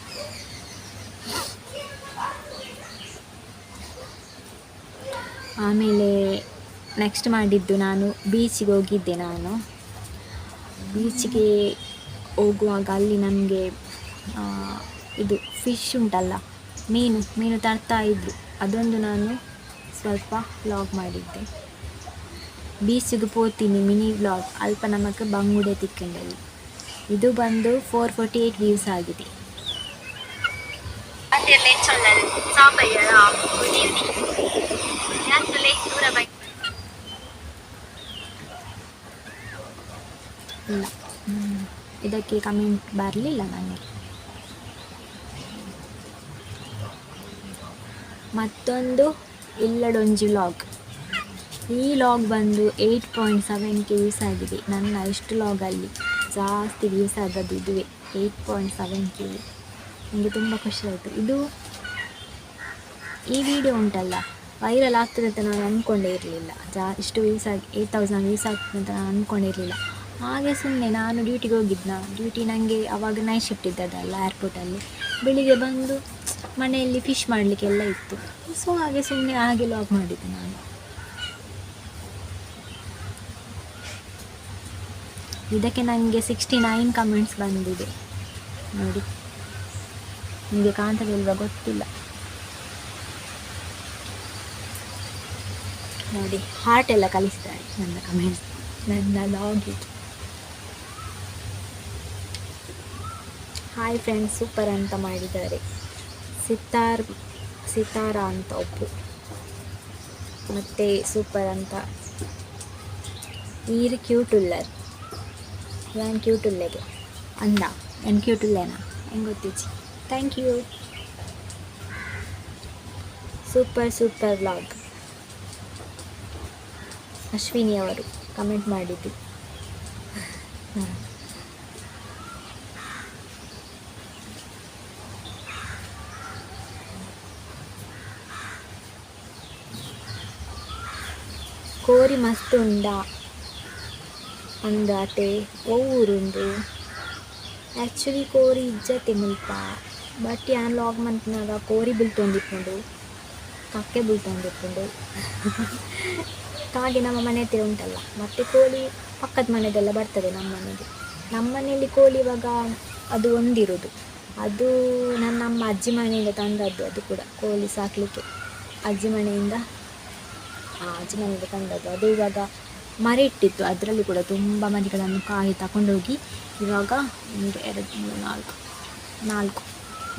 ಆಮೇಲೆ ನೆಕ್ಸ್ಟ್ ಮಾಡಿದ್ದು, ನಾನು ಬೀಚಿಗೆ ಹೋಗಿದ್ದೆ. ನಾನು ಬೀಚಿಗೆ ಹೋಗುವಾಗ ಅಲ್ಲಿ ನನಗೆ ಇದು ಫಿಶ್ ಉಂಟಲ್ಲ, ಮೀನು ತರ್ತಾ ಇದ್ದರು. ಅದೊಂದು ನಾನು ಸ್ವಲ್ಪ ವ್ಲಾಗ್ ಮಾಡಿದ್ದೆ. ಬೀಚಿಗೆ ಪೋತೀನಿ ಮಿನಿ ವ್ಲಾಗ್ ಅಲ್ಪ ನಮಕ್ ಬಂಗುಡೆ ತಿಕ್ಕಂಡಲ್ಲಿ. ಇದು ಬಂದು 448 ವ್ಯೂಸ್ ಆಗಿದೆ. ಇಲ್ಲ, ಇದಕ್ಕೆ ಕಮೆಂಟ್ ಬರಲಿಲ್ಲ ನನಗೆ. ಮತ್ತೊಂದು ಇಲ್ಲಡೊಂಜಿ ವ್ಲಾಗ್. ಈ ಲಾಗ್ ಬಂದು 8.7K ವ್ಯೂಸ್ ಆಗಿದೆ. ನನ್ನ ಇಷ್ಟು ಲಾಗಲ್ಲಿ ಜಾಸ್ತಿ ವ್ಯೂಸ್ ಆದದ್ದು ಇದುವೇ, 8.7K. ನನಗೆ ತುಂಬ ಖುಷಿ ಆಯಿತು. ಈ ವಿಡಿಯೋ ಉಂಟಲ್ಲ, ವೈರಲ್ ಆಗ್ತದೆ ಅಂತ ನಾನು ಅಂದ್ಕೊಂಡೇ ಇರಲಿಲ್ಲ. ಇಷ್ಟು ವ್ಯೂಸ್ ಆಗಿ 8000 ವ್ಯೂಸ್ ಆಗ್ತದೆ ಅಂತ ನಾನು ಅಂದ್ಕೊಂಡಿರಲಿಲ್ಲ. ಹಾಗೆ ಸುಮ್ಮನೆ ನಾನು ಡ್ಯೂಟಿಗೆ ಹೋಗಿದ್ದೆ. ಡ್ಯೂಟಿ ನನಗೆ ಆವಾಗ ನೈಟ್ ಶಿಫ್ಟ್ ಇದ್ದದಲ್ಲ ಏರ್ಪೋರ್ಟಲ್ಲಿ. ಬೆಳಿಗ್ಗೆ ಬಂದು ಮನೆಯಲ್ಲಿ ಫಿಶ್ ಮಾಡಲಿಕ್ಕೆಲ್ಲ ಇತ್ತು. ಸೊ ಹಾಗೆ ಸುಮ್ಮನೆ ಲಾಗ್ ಮಾಡಿದ್ದೆ ನಾನು. ಇದಕ್ಕೆ ನನಗೆ 69 ಕಮೆಂಟ್ಸ್ ಬಂದಿದೆ ನೋಡಿ. ನಿಮಗೆ ಕಾಣ್ತದಿಲ್ವಾ ಗೊತ್ತಿಲ್ಲ ನೋಡಿ, ಹಾರ್ಟ್ ಎಲ್ಲ ಕಲಿಸ್ತಾರೆ ನನ್ನ ಕಮೆಂಟ್ಸ್, ನನ್ನ ಲಾಗಿಗೆ. ಹಾಯ್ ಫ್ರೆಂಡ್ಸ್, ಸೂಪರ್ ಅಂತ ಮಾಡಿದ್ದಾರೆ. ಸಿತಾರ ಅಂತ ಒಬ್ಬರು, ಮತ್ತು ಸೂಪರ್ ಅಂತ ಈರು ಕ್ಯೂಟುಲ್ಲರ್. ಏನು ಕ್ಯೂಟುಲ್ಲೆಗೆ ಅಂದ, ಏನು ಕ್ಯೂಟುಲ್ಲೇನಾ ಹೆಂಗೆ ಗೊತ್ತಿಚ್ಚಿ. Thank you. Super vlog. Ashwini ಅವರು ಕಮೆಂಟ್ ಮಾಡಿದ್ದು. ಕೋರಿ ಮಸ್ತ್ ಉಂಡ ಅಂದಾಟೆ ಊರುಂಡು. ಆ್ಯಕ್ಚುಲಿ ಕೋರಿ ಇಜ್ಜತೆ ಮುಲ್ಪ, ಬಟ್ ಯಾನ್ ಲಾಗ್ ಮಂತ್ನಾಗ ಕೋರಿ ಬೀಳ್ತೊಂದಿಪ್ಪುಂಡು, ಕಕ್ಕೆ ಬೀಳ್ತೊಂದಿಪ್ಪುಂಡು. ಕಾಗೆ ನಮ್ಮ ಮನೆ ಹತ್ತಿರ ಉಂಟಲ್ಲ, ಮತ್ತು ಕೋಳಿ ಪಕ್ಕದ ಮನೆದೆಲ್ಲ ಬರ್ತದೆ ನಮ್ಮ ಮನೆಯಲ್ಲಿ ಕೋಳಿ ಇವಾಗ ಅದು ಒಂದಿರೋದು. ಅದು ನಮ್ಮ ಅಜ್ಜಿ ಮನೆಯಿಂದ ತಂದದ್ದು. ಅದು ಕೂಡ ಕೋಳಿ ಸಾಕಲಿಕ್ಕೆ ಅಜ್ಜಿ ಮನೆಯಿಂದ ತಂದದ್ದು. ಅದು ಇವಾಗ ಮರಿ ಇಟ್ಟಿತ್ತು, ಅದರಲ್ಲಿ ಕೂಡ ತುಂಬ ಮರಿಗಳನ್ನು ಕಾಯಿ ತಗೊಂಡೋಗಿ ಇವಾಗ 1 2 3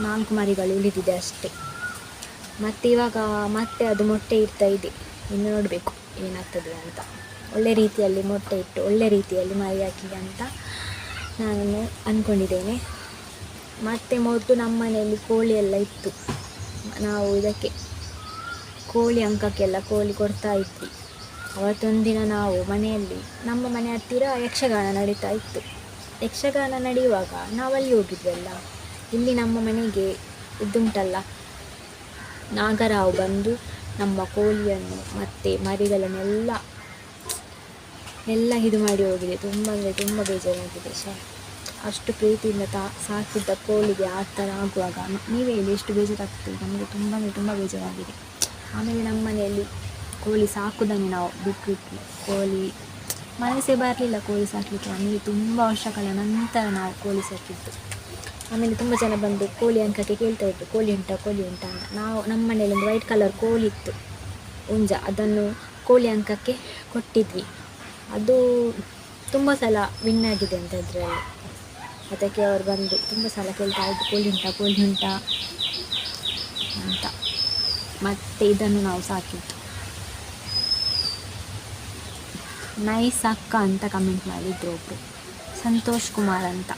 4 ಮರಿಗಳು ಉಳಿದಿದೆ ಅಷ್ಟೇ. ಮತ್ತು ಇವಾಗ ಮತ್ತೆ ಅದು ಮೊಟ್ಟೆ ಇಡ್ತಾ ಇದೆ. ಇನ್ನು ನೋಡಬೇಕು ಏನಾಗ್ತದೆ ಅಂತ. ಒಳ್ಳೆ ರೀತಿಯಲ್ಲಿ ಮೊಟ್ಟೆ ಇಟ್ಟು ಒಳ್ಳೆ ರೀತಿಯಲ್ಲಿ ಮರಿ ಹಾಕಿ ಅಂತ ನಾನು ಅಂದ್ಕೊಂಡಿದ್ದೇನೆ. ಮತ್ತು ಮೊದಲು ನಮ್ಮ ಮನೆಯಲ್ಲಿ ಕೋಳಿ ಎಲ್ಲ ಇತ್ತು. ನಾವು ಇದಕ್ಕೆ ಕೋಳಿ ಅಂಕಕ್ಕೆಲ್ಲ ಕೋಳಿ ಕೊಡ್ತಾ ಇದ್ವಿ. ಅವತ್ತೊಂದಿನ ನಾವು ಮನೆಯಲ್ಲಿ, ನಮ್ಮ ಮನೆ ಹತ್ತಿರ ಯಕ್ಷಗಾನ ನಡೀತಾ ಇತ್ತು. ಯಕ್ಷಗಾನ ನಡೆಯುವಾಗ ನಾವಲ್ಲಿ ಹೋಗಿದ್ವಲ್ಲ. ಇಲ್ಲಿ ನಮ್ಮ ಮನೆಗೆ ಇದುಂಟಲ್ಲ, ನಾಗರಾವು ಬಂದು ನಮ್ಮ ಕೋಳಿಯನ್ನು ಮತ್ತು ಮರಿಗಳನ್ನೆಲ್ಲ ಇದು ಮಾಡಿ ಹೋಗಿದೆ. ತುಂಬ ಅಂದರೆ ತುಂಬ ಬೇಜಾರಾಗಿದೆ. ಅಷ್ಟು ಪ್ರೀತಿಯಿಂದ ಸಾಕಿದ್ದ ಕೋಳಿಗೆ ಆ ಥರ ಆಗುವಾಗ ನೀವೇ ಹೇಳಿ ಎಷ್ಟು ಬೇಜಾರಾಗ್ತದೆ. ನಮಗೆ ತುಂಬ ಅಂದರೆ ತುಂಬ ಬೇಜಾರಾಗಿದೆ. ಆಮೇಲೆ ನಮ್ಮ ಮನೆಯಲ್ಲಿ ಕೋಳಿ ಸಾಕೋದನ್ನೇ ನಾವು ಬಿಟ್ಬಿಟ್ವಿ. ಕೋಳಿ ಮನಸ್ಸೇ ಬರಲಿಲ್ಲ ಕೋಳಿ ಸಾಕಲಿಕ್ಕೆ. ನಮಗೆ ತುಂಬ ವರ್ಷಗಳ ನಂತರ ನಾವು ಕೋಳಿ ಸಾಕಿದ್ದು. ಆಮೇಲೆ ತುಂಬ ಜನ ಬಂದು ಕೋಳಿ ಅಂಕಕ್ಕೆ ಕೇಳ್ತಾ ಇದ್ರು, ಕೋಳಿ ಉಂಟಾ ಅಂತ. ನಮ್ಮ ಮನೆಯಲ್ಲಿ ಒಂದು ವೈಟ್ ಕಲರ್ ಕೋಳಿ ಇತ್ತು, ಹುಂಜ. ಅದನ್ನು ಕೋಳಿ ಅಂಕಕ್ಕೆ ಕೊಟ್ಟಿದ್ವಿ. ಅದು ತುಂಬ ಸಲ ವಿನ್ ಆಗಿದೆ ಅಂತ ಅದರಲ್ಲಿ. ಅದಕ್ಕೆ ಅವರು ಬಂದು ತುಂಬ ಸಲ ಕೇಳ್ತಾ ಇದ್ರು, ಕೋಳಿ ಉಂಟಾ ಅಂತ. ಮತ್ತು ಇದನ್ನು ನಾವು ಸಾಕಿದ್ದು. ನೈಸ್ ಅಕ್ಕ ಅಂತ ಕಮೆಂಟ್ ಮಾಡಿದ್ರು ಒಬ್ಬರು, ಸಂತೋಷ್ ಕುಮಾರ್ ಅಂತ.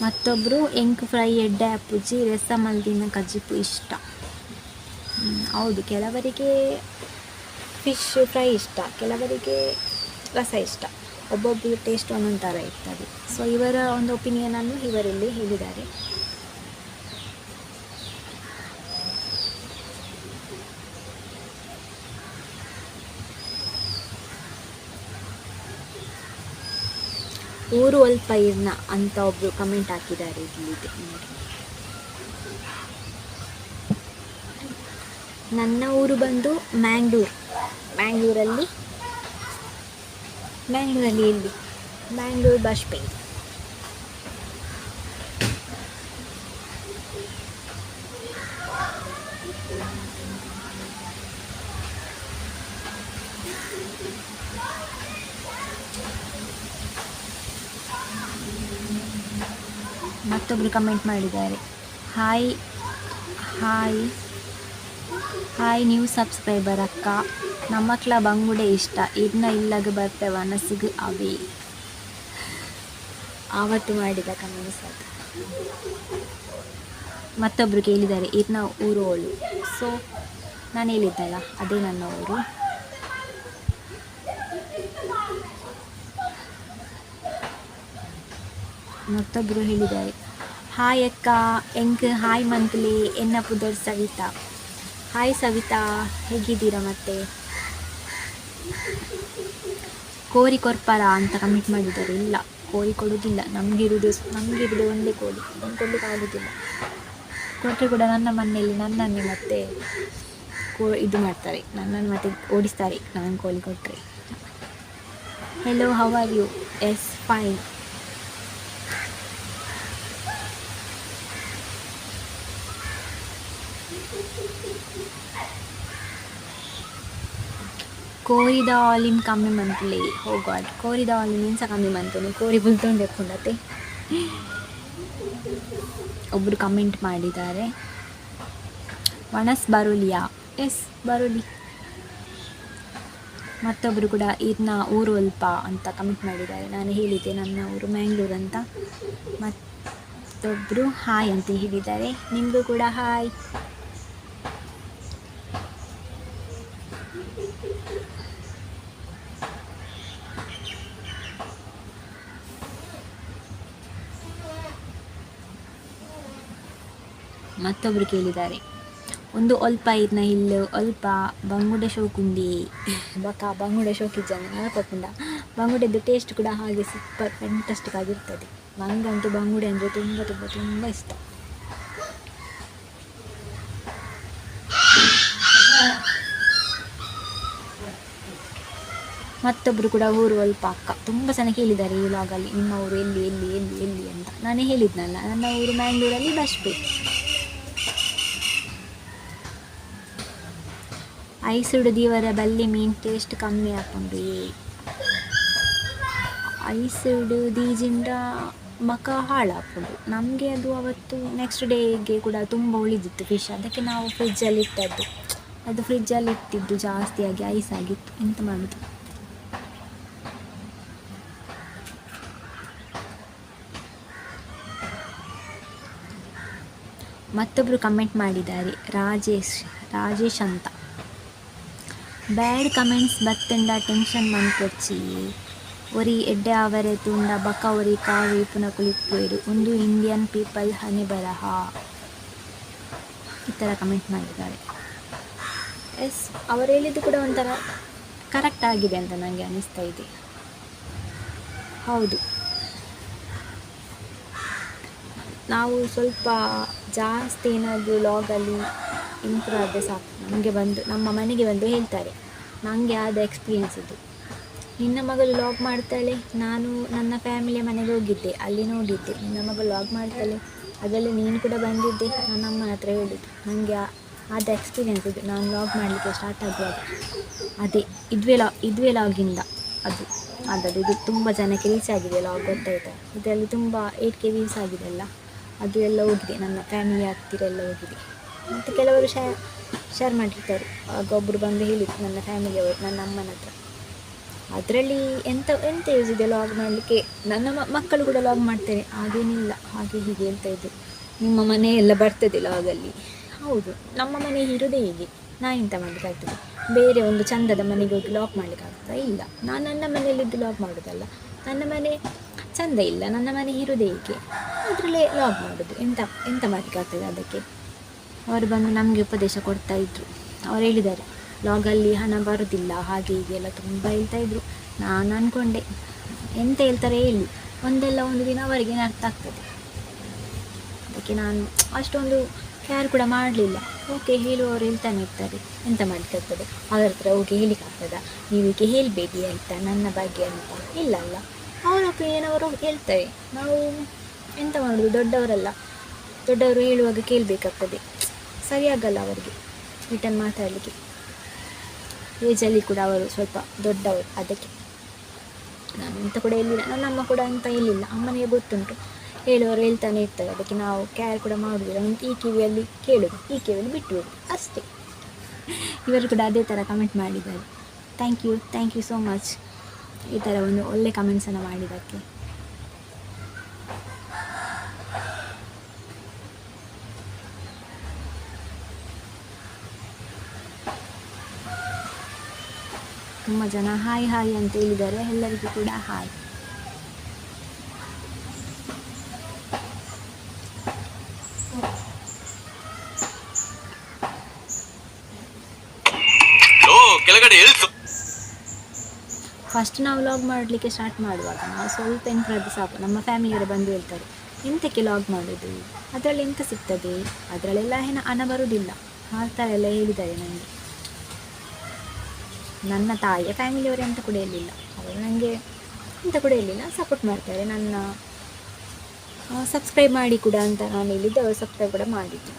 ಮತ್ತೊಬ್ಬರು ಎಂಕ್ ಫ್ರೈ ಎಡ್ಡೆ ಅಪ್ಪುಜಿ ರಸ ಮಲ್ದಿನ ಕಜಿಪು ಇಷ್ಟ. ಹೌದು, ಕೆಲವರಿಗೆ ಫಿಶ್ ಫ್ರೈ ಇಷ್ಟ, ಕೆಲವರಿಗೆ ರಸ ಇಷ್ಟ. ಒಬ್ಬೊಬ್ಬರು ಟೇಸ್ಟ್ ಒಂದೊಂದು ಥರ ಇರ್ತದೆ. ಸೊ ಇವರ ಒಂದು ಒಪಿನಿಯನನ್ನು ಇವರಲ್ಲಿ ಹೇಳಿದ್ದಾರೆ. ಊರು ಅಲ್ಪ ಇರ್ನ ಅಂತ ಒಬ್ಬರು ಕಮೆಂಟ್ ಹಾಕಿದ್ದಾರೆ ಇಲ್ಲಿದೆ ನೋಡಿ. ನನ್ನ ಊರು ಬಂದು ಮ್ಯಾಂಗ್ಳೂರಲ್ಲಿ ಎಲ್ಲಿ? ಮ್ಯಾಂಗ್ಳೂರು ಬಶ್ಪೆ. ಮತ್ತೊಬ್ಬರು ಕಮೆಂಟ್ ಮಾಡಿದ್ದಾರೆ, ಹಾಯ್ ನ್ಯೂ ಸಬ್ಸ್ಕ್ರೈಬರ್ ಅಕ್ಕ, ನಮ್ಮಕ್ಲ ಬಂಗುಡೆ ಇಷ್ಟ, ಇನ್ನ ಇಲ್ಲಾಗ ಬರ್ತೇವ ನಸಿಗು ಅವೇ. ಆವತ್ತು ಮಾಡಿದ ಕಮೆಂಟ್ಸ್ ಅದು. ಮತ್ತೊಬ್ಬರು ಕೇಳಿದ್ದಾರೆ ಇರ್ನ ಊರು ಓಳು. ಸೊ ನಾನು ಹೇಳಿದ್ದಲ್ಲ, ಅದೇ ನನ್ನ ಊರು. ಮತ್ತೊಬ್ಬರು ಹೇಳಿದ್ದಾರೆ, ಹಾಯ್ ಅಕ್ಕ ಎಂಕ್ ಹಾಯ್ ಮಂತ್ಲಿ ಎನ್ನ ಪುದರ್ ಸವಿತಾ. ಹಾಯ್ ಸವಿತಾ, ಹೇಗಿದ್ದೀರಾ? ಮತ್ತೆ ಕೋರಿ ಕೊರ್ಪಾರ ಅಂತ ಕಮೆಂಟ್ ಮಾಡಿದ್ದಾರೆ. ಇಲ್ಲ, ಕೋರಿ ಕೊಡೋದಿಲ್ಲ, ನಮಗಿರೋದು ಒಂದೇ ಕೋಳಿ, ಕೊಡ್ಲಿಕ್ಕೆ ಆಗೋದಿಲ್ಲ. ಕೊಟ್ಟರೆ ಕೂಡ ನನ್ನ ಮನೆಯಲ್ಲಿ ನನ್ನನ್ನೇ ಮತ್ತೆ ಇದು ಮಾಡ್ತಾರೆ, ನನ್ನನ್ನು ಮತ್ತೆ ಓಡಿಸ್ತಾರೆ ನಾನು ಕೋಳಿ ಕೊಟ್ಟರೆ. Hello, how are you? Yes fine. కోరిద ఆలిన్ కమ్మి మంతులే. ఓ గాడ్, కోరిದ ಆಲಿನ್ ಇಂಸ ಕಮ್ಮಿ ಮಂತುನಿ, ಕೋರಿ ಬುಲ್ತೊಂಡು ಎಕ್ಕೊಂಡತೆ. ಒಬ್ಬರು ಕಮೆಂಟ್ ಮಾಡಿದ್ದಾರೆ, ವನಸ್ ಬರುಲಿಯಾ? ಎಸ್ ಬರುಲಿ. ಮತ್ತೊಬ್ಬರು ಕೂಡ ಇದನ್ನ ಊರು ಅಲ್ಪ ಅಂತ ಕಮೆಂಟ್ ಮಾಡಿದ್ದಾರೆ. ನಾನು ಹೇಳಿದ್ದೆ ನನ್ನ ಊರು ಮ್ಯಾಂಗ್ಳೂರು ಅಂತ. ಮತ್ತೊಬ್ಬರು ಹಾಯ್ ಅಂತ ಹೇಳಿದ್ದಾರೆ. ನಿಮಗೂ ಕೂಡ ಹಾಯ್. ಮತ್ತೊಬ್ಬರು ಕೇಳಿದ್ದಾರೆ, ಒಂದು ಅಲ್ಪ ಇರ್ನ ಇಲ್ಲು ಅಲ್ಪ ಬಂಗುಡೆ ಶೋಕುಂಡಿ ಬಕ ಬಂಗುಡೆ ಶೋಕಿದ್ದಾನೆ ನೆನಪಕ್ಕುಂಡ. ಬಂಗುಡೆದ್ದು ಟೇಸ್ಟ್ ಕೂಡ ಹಾಗೆ ಸೂಪರ್ ಫ್ಯಾಂಟಸ್ಟಿಕ್ ಆಗಿರ್ತದೆ. ನನಗಂತೂ ಬಂಗುಡೆ ಅಂದರೆ ತುಂಬ ತುಂಬ ತುಂಬ ಇಷ್ಟ. ಮತ್ತೊಬ್ಬರು ಕೂಡ ಊರು ಅಲ್ಪ ಅಕ್ಕ. ತುಂಬ ಜನ ಕೇಳಿದ್ದಾರೆ ಈ ವ್ಲಾಗಲ್ಲಿ, ನಿಮ್ಮ ಊರು ಎಲ್ಲಿ ಎಲ್ಲಿ ಎಲ್ಲಿ ಎಲ್ಲಿ ಅಂತ. ನಾನೇ ಹೇಳಿದ್ನಲ್ಲ, ನನ್ನ ಊರು ಮ್ಯಾಂಗ್ಳೂರಲ್ಲಿ ಬಶ್ಪೆ. ಐಸುಡು ದೀವರ ಬಲ್ಲೆ ಮೀನು ಟೇಸ್ಟ್ ಕಮ್ಮಿ ಹಾಕೊಂಡು ಐಸುಡು ದೀಜಿಂದ ಮಕ ಹಾಳು ಹಾಕ್ಕೊಂಡು ನಮಗೆ ಅದು ಅವತ್ತು ನೆಕ್ಸ್ಟ್ ಡೇಗೆ ಕೂಡ ತುಂಬ ಉಳಿದಿತ್ತು ಫಿಶ್. ಅದಕ್ಕೆ ನಾವು ಫ್ರಿಜ್ಜಲ್ಲಿ ಇಟ್ಟದ್ದು. ಅದು ಫ್ರಿಜ್ಜಲ್ಲಿ ಇಟ್ಟಿದ್ದು ಜಾಸ್ತಿಯಾಗಿ ಐಸ್ ಆಗಿತ್ತು, ಎಂತ ಮಾಡೋದು. ಮತ್ತೊಬ್ಬರು ಕಮೆಂಟ್ ಮಾಡಿದ್ದಾರೆ, ರಾಜೇಶ್ ಅಂತ. ಬ್ಯಾಡ್ ಕಮೆಂಟ್ಸ್ ಬತ್ತಂಡ ಟೆನ್ಷನ್ ಮನ್ಪೊಚ್ಚಿ ಒರಿ ಎಡ್ಡೆ ಅವರೆ ತುಂಡ ಬಕ ಒರಿ ಕಾವಿ ಪುನಃ ಕುಳಿಪುವೆರು ಒಂದು ಇಂಡಿಯನ್ ಪೀಪಲ್ ಹನಿ ಬರಹ, ಈ ಥರ ಕಮೆಂಟ್ ಮಾಡಿದ್ದಾರೆ. ಎಸ್, ಅವರು ಹೇಳಿದ್ದು ಕೂಡ ಒಂಥರ ಕರೆಕ್ಟ್ ಆಗಿದೆ ಅಂತ ನನಗೆ ಅನಿಸ್ತಾ ಇದೆ. ಹೌದು, ನಾವು ಸ್ವಲ್ಪ ಜಾಸ್ತಿ ಏನಾದರೂ ಲಾಗಲ್ಲಿ ಇಂಪ್ರೂವ್ ಆದರೆ ಸಾಕು. ನಮ್ಮ ಮನೆಗೆ ಬಂದು ಹೇಳ್ತಾರೆ, ನನಗೆ ಆದ ಎಕ್ಸ್ಪೀರಿಯೆನ್ಸ್ ಇದು. ನಿನ್ನ ಮಗಳು ಲಾಗ್ ಮಾಡ್ತಾಳೆ, ನಾನು ನನ್ನ ಫ್ಯಾಮಿಲಿಯ ಮನೆಗೆ ಹೋಗಿದ್ದೆ, ಅಲ್ಲಿ ನೋಡಿದ್ದೆ ನಿನ್ನ ಮಗಳು ಲಾಗ್ ಮಾಡ್ತಾಳೆ, ಅದರಲ್ಲಿ ನೀನು ಕೂಡ ಬಂದಿದ್ದೆ. ನನ್ನ ಅಮ್ಮನ ಹತ್ರ ಹೇಳಿದ್ದು, ನನಗೆ ಆದ ಎಕ್ಸ್ಪೀರಿಯೆನ್ಸ್ ಇದು. ನಾನು ಲಾಗ್ ಮಾಡಲಿಕ್ಕೆ ಸ್ಟಾರ್ಟ್ ಆಗುವಾಗ ಅದೇ ಇದುವೇ ಲಾಗಿಂದ ಅದು ಆದದ್ದು. ಇದು ತುಂಬ ಜನಕ್ಕೆ ರೀಚ್ ಆಗಿದೆ ಲಾಗ್, ಗೊತ್ತಾಯ್ತಾ? ಇದರಲ್ಲಿ ತುಂಬ 8K ವ್ಯೂಸ್ ಆಗಿದೆ ಅಲ್ಲ, ಅದು ಎಲ್ಲ ಹೋಗಿದೆ, ನನ್ನ ಫ್ಯಾಮಿಲಿ ಹತ್ತಿರ ಎಲ್ಲ ಹೋಗಿದೆ. ಮತ್ತು ಕೆಲವರು ಶೇರ್ ಮಾಡಿರ್ತಾರೆ. ಆಗ ಒಬ್ಬರು ಬಂದು ಹೇಳಿದ್ರು ನನ್ನ ಫ್ಯಾಮಿಲಿಯವರು, ನನ್ನ ಅಮ್ಮನ ಹತ್ರ, ಅದರಲ್ಲಿ ಎಂತ ಎಂತ ಯೂಸ್ ಇದೆ ಲಾಗ್ ಮಾಡಲಿಕ್ಕೆ, ನನ್ನ ಮಕ್ಕಳು ಕೂಡ ಲಾಗ್ ಮಾಡ್ತಾರೆ, ಹಾಗೇನಿಲ್ಲ ಹಾಗೆ ಹೀಗೆ ಹೇಳ್ತಾಯಿದ್ರು. ನಿಮ್ಮ ಮನೆ ಎಲ್ಲ ಬರ್ತದೆ ಲಾಗಲ್ಲಿ. ಹೌದು, ನಮ್ಮ ಮನೆ ಇರೋದೇ ಹೀಗೆ, ನಾನು ಎಂತ ಮಾಡಲಿಕ್ಕಾಗ್ತದೆ? ಬೇರೆ ಒಂದು ಚಂದದ ಮನೆಗೆ ಹೋಗಿ ಲಾಗ್ ಮಾಡಲಿಕ್ಕಾಗ್ತದಾ? ಇಲ್ಲ. ನಾನು ನನ್ನ ಮನೆಯಲ್ಲಿದ್ದು ಲಾಗ್ ಮಾಡೋದಲ್ಲ, ನನ್ನ ಮನೆ ಚಂದ ಇಲ್ಲ, ನನ್ನ ಮನೆ ಇರೋದೇ ಹೀಗೆ, ಅದರಲ್ಲೇ ಲಾಗ್ ಮಾಡೋದು. ಎಂತ ಎಂತ ಮಾಡಲಿಕ್ಕಾಗ್ತದೆ ಅದಕ್ಕೆ? ಅವರು ಬಂದು ನಮಗೆ ಉಪದೇಶ ಕೊಡ್ತಾಯಿದ್ರು. ಅವ್ರು ಹೇಳಿದ್ದಾರೆ ಲಾಗಲ್ಲಿ ಹಣ ಬರೋದಿಲ್ಲ ಹಾಗೆ ಹೀಗೆ ಎಲ್ಲ ತುಂಬ ಹೇಳ್ತಾಯಿದ್ರು. ನಾನು ಅಂದ್ಕೊಂಡೆ ಎಂತ ಹೇಳ್ತಾರೆ ಹೇಳಿ, ಒಂದಲ್ಲ ಒಂದು ದಿನ ಅವರಿಗೆ ಅರ್ಥ ಆಗ್ತದೆ. ಅದಕ್ಕೆ ನಾನು ಅಷ್ಟೊಂದು ಕೇರ್ ಕೂಡ ಮಾಡಲಿಲ್ಲ. ಓಕೆ, ಹೇಳುವವರು ಹೇಳ್ತಾನೆ ಇರ್ತಾರೆ, ಎಂತ ಮಾಡಲಿಕ್ಕಾಗ್ತದೆ? ಅವ್ರ ಹತ್ರ ಹೋಗಿ ಹೇಳಿಕ್ಕಾಗ್ತದ? ನೀವೀಗೆ ಹೇಳಬೇಡಿ ಆಯಿತಾ ನನ್ನ ಬಗ್ಗೆ ಅಂತ? ಇಲ್ಲಲ್ಲ, ಅವರ ಒಪಿನಿಯನ್ ಅವರು ಹೇಳ್ತಾರೆ, ನಾವು ಎಂತ ಮಾಡೋದು? ದೊಡ್ಡವರಲ್ಲ, ದೊಡ್ಡವರು ಹೇಳುವಾಗ ಕೇಳಬೇಕಾಗ್ತದೆ. ಸರಿಯಾಗಲ್ಲ ಅವರಿಗೆ ರಿಟರ್ನ್ ಮಾತಾಡಲಿಕ್ಕೆ. ಏಜಲ್ಲಿ ಕೂಡ ಅವರು ಸ್ವಲ್ಪ ದೊಡ್ಡವರು, ಅದಕ್ಕೆ ನಾನು ಎಂತ ಕೂಡ ಹೇಳಿಲ್ಲ. ನನ್ನ ಅಮ್ಮ ಕೂಡ ಎಂತ ಹೇಳಿಲ್ಲ, ಅಮ್ಮನಿಗೆ ಗೊತ್ತುಂಟು ಹೇಳುವವರು ಹೇಳ್ತಾನೆ ಇರ್ತಾರೆ, ಅದಕ್ಕೆ ನಾವು ಕೇರ್ ಕೂಡ ಮಾಡೋದಿಲ್ಲ. ಒಂದು ಈ ಕಿವಿಯಲ್ಲಿ ಕೇಳೋದು, ಈ ಕಿವಿಯಲ್ಲಿ ಬಿಟ್ಟುಬಿಡೋದು ಅಷ್ಟೇ. ಇವರು ಕೂಡ ಅದೇ ಥರ ಕಮೆಂಟ್ ಮಾಡಿದ್ದಾರೆ. ಥ್ಯಾಂಕ್ ಯು ಸೋ ಮಚ್ ಈ ಥರ ಒಂದು ಒಳ್ಳೆ ಕಮೆಂಟ್ಸನ್ನು ಮಾಡಿದ್ದಕ್ಕೆ. ತುಂಬ ಜನ ಹಾಯ್ ಹಾಯ್ ಅಂತ ಹೇಳಿದ್ದಾರೆ, ಎಲ್ಲರಿಗೂ ಕೂಡ ಹಾಯ್. ಫಸ್ಟ್ ನಾವು ಲಾಗ್ ಮಾಡಲಿಕ್ಕೆ ಸ್ಟಾರ್ಟ್ ಮಾಡುವಾಗ ನಾವು ಸ್ವಲ್ಪ ಎಂತಾದರೂ ಸಾಕು, ನಮ್ಮ ಫ್ಯಾಮಿಲಿಯವರು ಬಂದು ಹೇಳ್ತಾರೆ ಎಂತಕ್ಕೆ ಲಾಗ್ ಮಾಡೋದು, ಅದರಲ್ಲಿ ಎಂತ ಸಿಗ್ತದೆ, ಅದರಲ್ಲೆಲ್ಲ ಹಣ ಬರುವುದಿಲ್ಲ, ಆ ಥರ ಎಲ್ಲ ಹೇಳಿದ್ದಾರೆ ನನಗೆ. ನನ್ನ ತಾಯಿಯ ಫ್ಯಾಮಿಲಿಯವರು ಎಂತ ಕೂಡ ಹೇಳಿಲ್ಲ, ಅವರು ನನಗೆ ಎಂತ ಕೂಡ ಹೇಳಿಲ್ಲ, ಸಪೋರ್ಟ್ ಮಾಡ್ತಾರೆ. ನನ್ನ ಸಬ್ಸ್ಕ್ರೈಬ್ ಮಾಡಿ ಕೂಡ ಅಂತ ನಾನು ಹೇಳಿದ್ದೆ, ಅವರು ಸಬ್ಸ್ಕ್ರೈಬ್ ಕೂಡ ಮಾಡಿದ್ದು.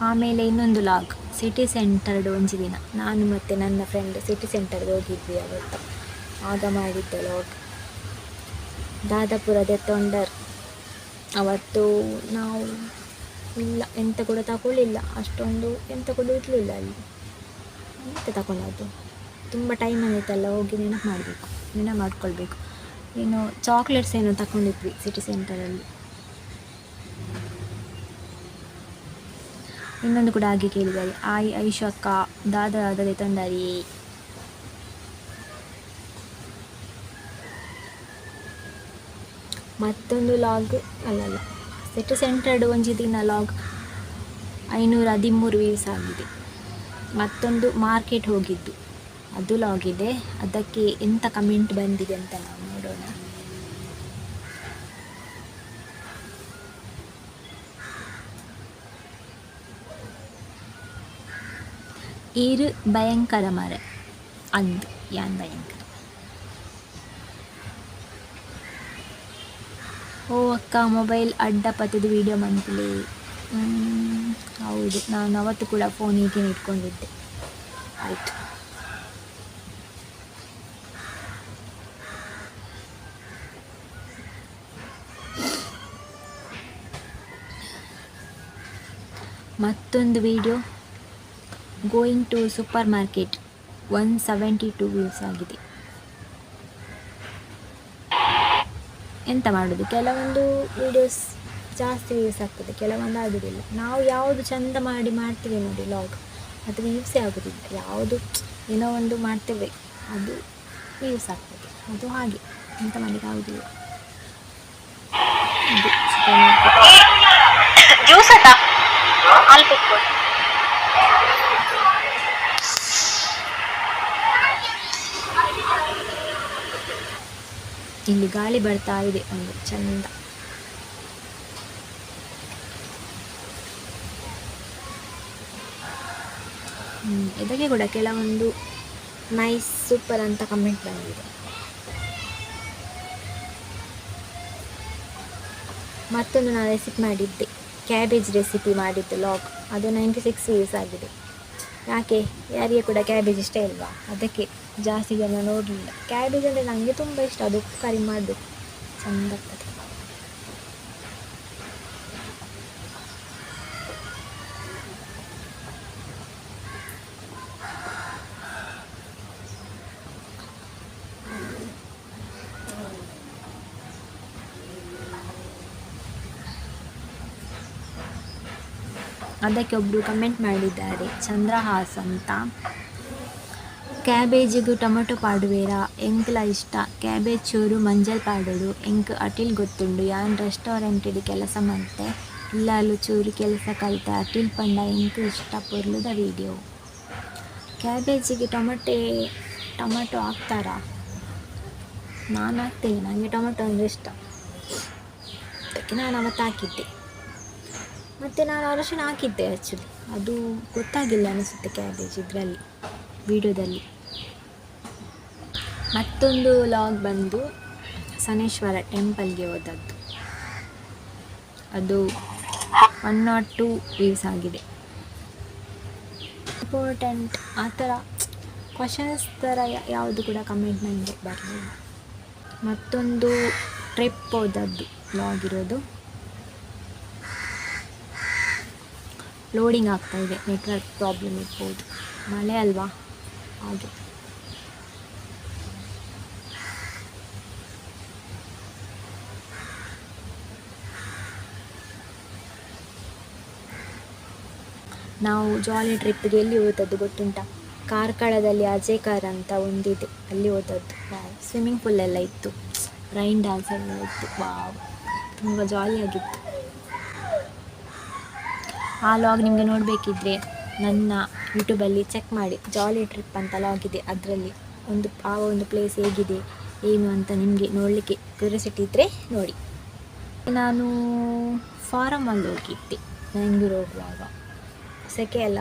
ಆಮೇಲೆ ಇನ್ನೊಂದು ಲಾಗ್ ಸಿಟಿ ಸೆಂಟರ್ಡ್ ಒಂದು ದಿನ ನಾನು ಮತ್ತು ನನ್ನ ಫ್ರೆಂಡ್ ಸಿಟಿ ಸೆಂಟರ್ಗೆ ಹೋಗಿದ್ವಿ ಅವತ್ತು, ಆಗ ಮಾಡಿದ್ದ ಲಾಗ್. ದಾದಾಪುರದ ತೊಂಡರ್ ಅವತ್ತು ನಾವು ಇಲ್ಲ ಎಂತ ಕೂಡ ತಗೊಳ್ಳಿಲ್ಲ, ಅಷ್ಟೊಂದು ಎಂತ ಕೂಡ ಇರಲಿಲ್ಲ ಅಲ್ಲಿ. ಎಂತ ತಗೊಳ್ಳೋದು, ತುಂಬ ಟೈಮ್ ಆಯಿತಲ್ಲ, ಹೋಗಿ ನೆನಪು ಮಾಡ್ಕೊಳ್ಬೇಕು. ಇನ್ನು ಚಾಕ್ಲೇಟ್ಸ್ ಏನೋ ತಗೊಂಡಿದ್ವಿ ಸಿಟಿ ಸೆಂಟರಲ್ಲಿ. ಇನ್ನೊಂದು ಕೂಡ ಹಾಗೆ ಕೇಳಿದ್ದಾರೆ, ಐಶು ಅಕ್ಕ ದಾದಾದೇ ತೊಂಡರಿ. ಮತ್ತೊಂದು ಲಾಗ್ ಅಲ್ಲಲ್ಲ, ಸಿಟಿ ಸೆಂಟರ್ಡ್ ಒಂದು ದಿನ ಲಾಗ್ 513 ವ್ಯೂಸ್ ಆಗಿದೆ. ಮತ್ತೊಂದು ಮಾರ್ಕೆಟ್ ಹೋಗಿದ್ದು ಅದು ಲಾಗ್ ಇದೆ, ಅದಕ್ಕೆ ಎಂತ ಕಮೆಂಟ್ ಬಂದಿದೆ ಅಂತ ನಾವು ನೋಡೋಣ. ಇರು ಭಯಂಕರ ಮರ ಅಂದು ಯಾನ್ ಭಯಂಕರ. ಓ ಅಕ್ಕ ಮೊಬೈಲ್ ಅಡ್ಡ ಪತ್ತದ ವೀಡಿಯೋ ಮಂತ್ಲಿ. ಹೌದು, ನಾನು ಅವತ್ತು ಕೂಡ ಫೋನ್ ಹೀಗೆ ಇಟ್ಕೊಂಡಿದ್ದೆ. ಆಯಿತು, ಮತ್ತೊಂದು video going to supermarket 172 views ಆಗಿದೆ. ಎಂತ ಮಾಡೋದು, ಕೆಲವೊಂದು ವೀಡಿಯೋಸ್ ಜಾಸ್ತಿ ವ್ಯೂಸ್ ಆಗ್ತದೆ, ಕೆಲವೊಂದು ಆಗೋದಿಲ್ಲ. ನಾವು ಯಾವುದು ಚೆಂದ ಮಾಡ್ತೀವಿ ನೋಡಿ ಲಾಗ್, ಅದು ವ್ಯೂಸೇ ಆಗೋದಿಲ್ಲ. ಯಾವುದು ಏನೋ ಒಂದು ಮಾಡ್ತೇವೆ ಅದು ವ್ಯೂಸ್ ಆಗ್ತದೆ, ಅದು ಹಾಗೆ ಎಂತ ಮಾಡಲಿಕ್ಕೆ ಆಗೋದಿಲ್ಲ. ಇಲ್ಲಿ ಗಾಳಿ ಬರ್ತಾ ಇದೆ ಒಂದು ಚಂದ. ಇದಕ್ಕೆ ಕೂಡ ಕೆಲವೊಂದು ನೈಸ್ ಸೂಪರ್ ಅಂತ ಕಮೆಂಟ್ ಬಂದಿದೆ. ಮತ್ತೊಂದು ನಾನು ರೆಸಿಪಿ ಮಾಡಿದ್ದೆ, ಕ್ಯಾಬೇಜ್ ರೆಸಿಪಿ ಮಾಡಿದ್ದೆ ಲಾಗ್, ಅದು 96 ವ್ಯೂಸ್ ಆಗಿದೆ. ಯಾಕೆ, ಯಾರಿಗೆ ಕೂಡ ಕ್ಯಾಬೇಜ್ ಇಷ್ಟ ಇಲ್ವಾ? ಅದಕ್ಕೆ ಜಾಸ್ತಿ ಜನ ನೋಡಲಿಲ್ಲ. ಕ್ಯಾಬೇಜ್ ಅಂದರೆ ನನಗೆ ತುಂಬ ಇಷ್ಟ, ಅದು ಉಪ್ಪು ಕರಿ ಮಾಡಬೇಕು, ಚೆಂದ ಆಗ್ತದೆ. ಅದಕ್ಕೆ ಒಬ್ಬರು ಕಮೆಂಟ್ ಮಾಡಿದ್ದಾರೆ, ಚಂದ್ರಹಾಸ್ ಅಂತ. ಕ್ಯಾಬೇಜಿಗೂ ಟೊಮೆಟೊ ಪಾಡುವೇರಾ ಎಂಕ್ಲ ಇಷ್ಟ. ಕ್ಯಾಬೇಜ್ ಚೂರು ಮಂಜಲ್ ಪಾಡೋಡು ಎಂಕ್ ಅಟಿಲ್ ಗೊತ್ತುಂಡು. ಯಾನ್ ರೆಸ್ಟೋರೆಂಟಿಡ್ ಕೆಲಸ ಮಾಡ್ತೆ, ಇಲ್ಲಾಲು ಚೂರು ಕೆಲಸ ಕಲಿತೆ. ಅಟಿಲ್ ಪಂಡ ಎಂಕ್ ಇಷ್ಟ ಪೊರ್ಲುದ ವೀಡಿಯೋ. ಕ್ಯಾಬೇಜಿಗೆ ಟೊಮೆಟೊ ಹಾಕ್ತಾರಾ? ನಾನು ಹಾಕ್ತೇನೆ, ನನಗೆ ಟೊಮೆಟೊ ಅಂದರೆ ಇಷ್ಟ, ಅದಕ್ಕೆ ನಾನು ಅವತ್ತು ಹಾಕಿದ್ದೆ. ಮತ್ತು ನಾನು ಅರಶಿನ ಹಾಕಿದ್ದೆ ಆ್ಯಕ್ಚುಲಿ, ಅದು ಗೊತ್ತಾಗಿಲ್ಲ ಅನಿಸುತ್ತೆ ಕ್ಯಾಬೇಜ್ ಇದರಲ್ಲಿ ವಿಡಿಯೋದಲ್ಲಿ. ಮತ್ತೊಂದು ಲಾಗ್ ಬಂದು ಶನೇಶ್ವರ ಟೆಂಪಲ್ಗೆ ಹೋದದ್ದು, ಅದು 102 ವ್ಯೂಸ್ ಆಗಿದೆ. ಇಂಪಾರ್ಟೆಂಟ್ ಆ ಥರ ಕ್ವಶನ್ಸ್ ಥರ ಯಾವುದು ಕೂಡ ಕಮೆಂಟ್ ನನಗೆ ಬರಲಿಲ್ಲ. ಮತ್ತೊಂದು ಟ್ರಿಪ್ ಹೋದದ್ದು ಲಾಗ್ ಇರೋದು. ಲೋಡಿಂಗ್ ಆಗ್ತಾಯಿದೆ, ನೆಟ್ವರ್ಕ್ ಪ್ರಾಬ್ಲಮ್ ಇರ್ಬೋದು, ಮಳೆ ಅಲ್ವಾ ಹಾಗೆ. ನಾವು ಜಾಲಿ ಟ್ರಿಪ್ಗೆ ಎಲ್ಲಿ ಹೋದದ್ದು ಗೊತ್ತುಂಟ? ಕಾರ್ಕಳದಲ್ಲಿ ಅಜಯ್ ಕಾರ್ ಅಂತ ಒಂದಿದೆ, ಅಲ್ಲಿ ಹೋದದ್ದು. ಸ್ವಿಮ್ಮಿಂಗ್ ಪೂಲ್ ಎಲ್ಲ ಇತ್ತು, ರೈನ್ ಡ್ಯಾನ್ಸ್ ಎಲ್ಲ ಇತ್ತು. ತುಂಬ ಜಾಲಿಯಾಗಿತ್ತು. ಆ ಲಾಗ್ ನಿಮಗೆ ನೋಡಬೇಕಿದ್ರೆ ನನ್ನ ಯೂಟ್ಯೂಬಲ್ಲಿ ಚೆಕ್ ಮಾಡಿ, ಜಾಲಿ ಟ್ರಿಪ್ ಅಂತ ಲಾಗ್ ಇದೆ. ಅದರಲ್ಲಿ ಒಂದು ಪ್ಲೇಸ್ ಹೇಗಿದೆ ಏನು ಅಂತ ನಿಮಗೆ ನೋಡಲಿಕ್ಕೆ ಕ್ಯೂರಿಯಾಸಿಟಿ ಇದ್ದರೆ ನೋಡಿ. ನಾನು ಫಾರಮಲ್ಲಿ ಹೋಗಿದ್ದೆ ಬ್ಯಾಂಗ್ಳೂರು ಹೋಗುವಾಗ. ಸೆಕೆ ಅಲ್ಲ,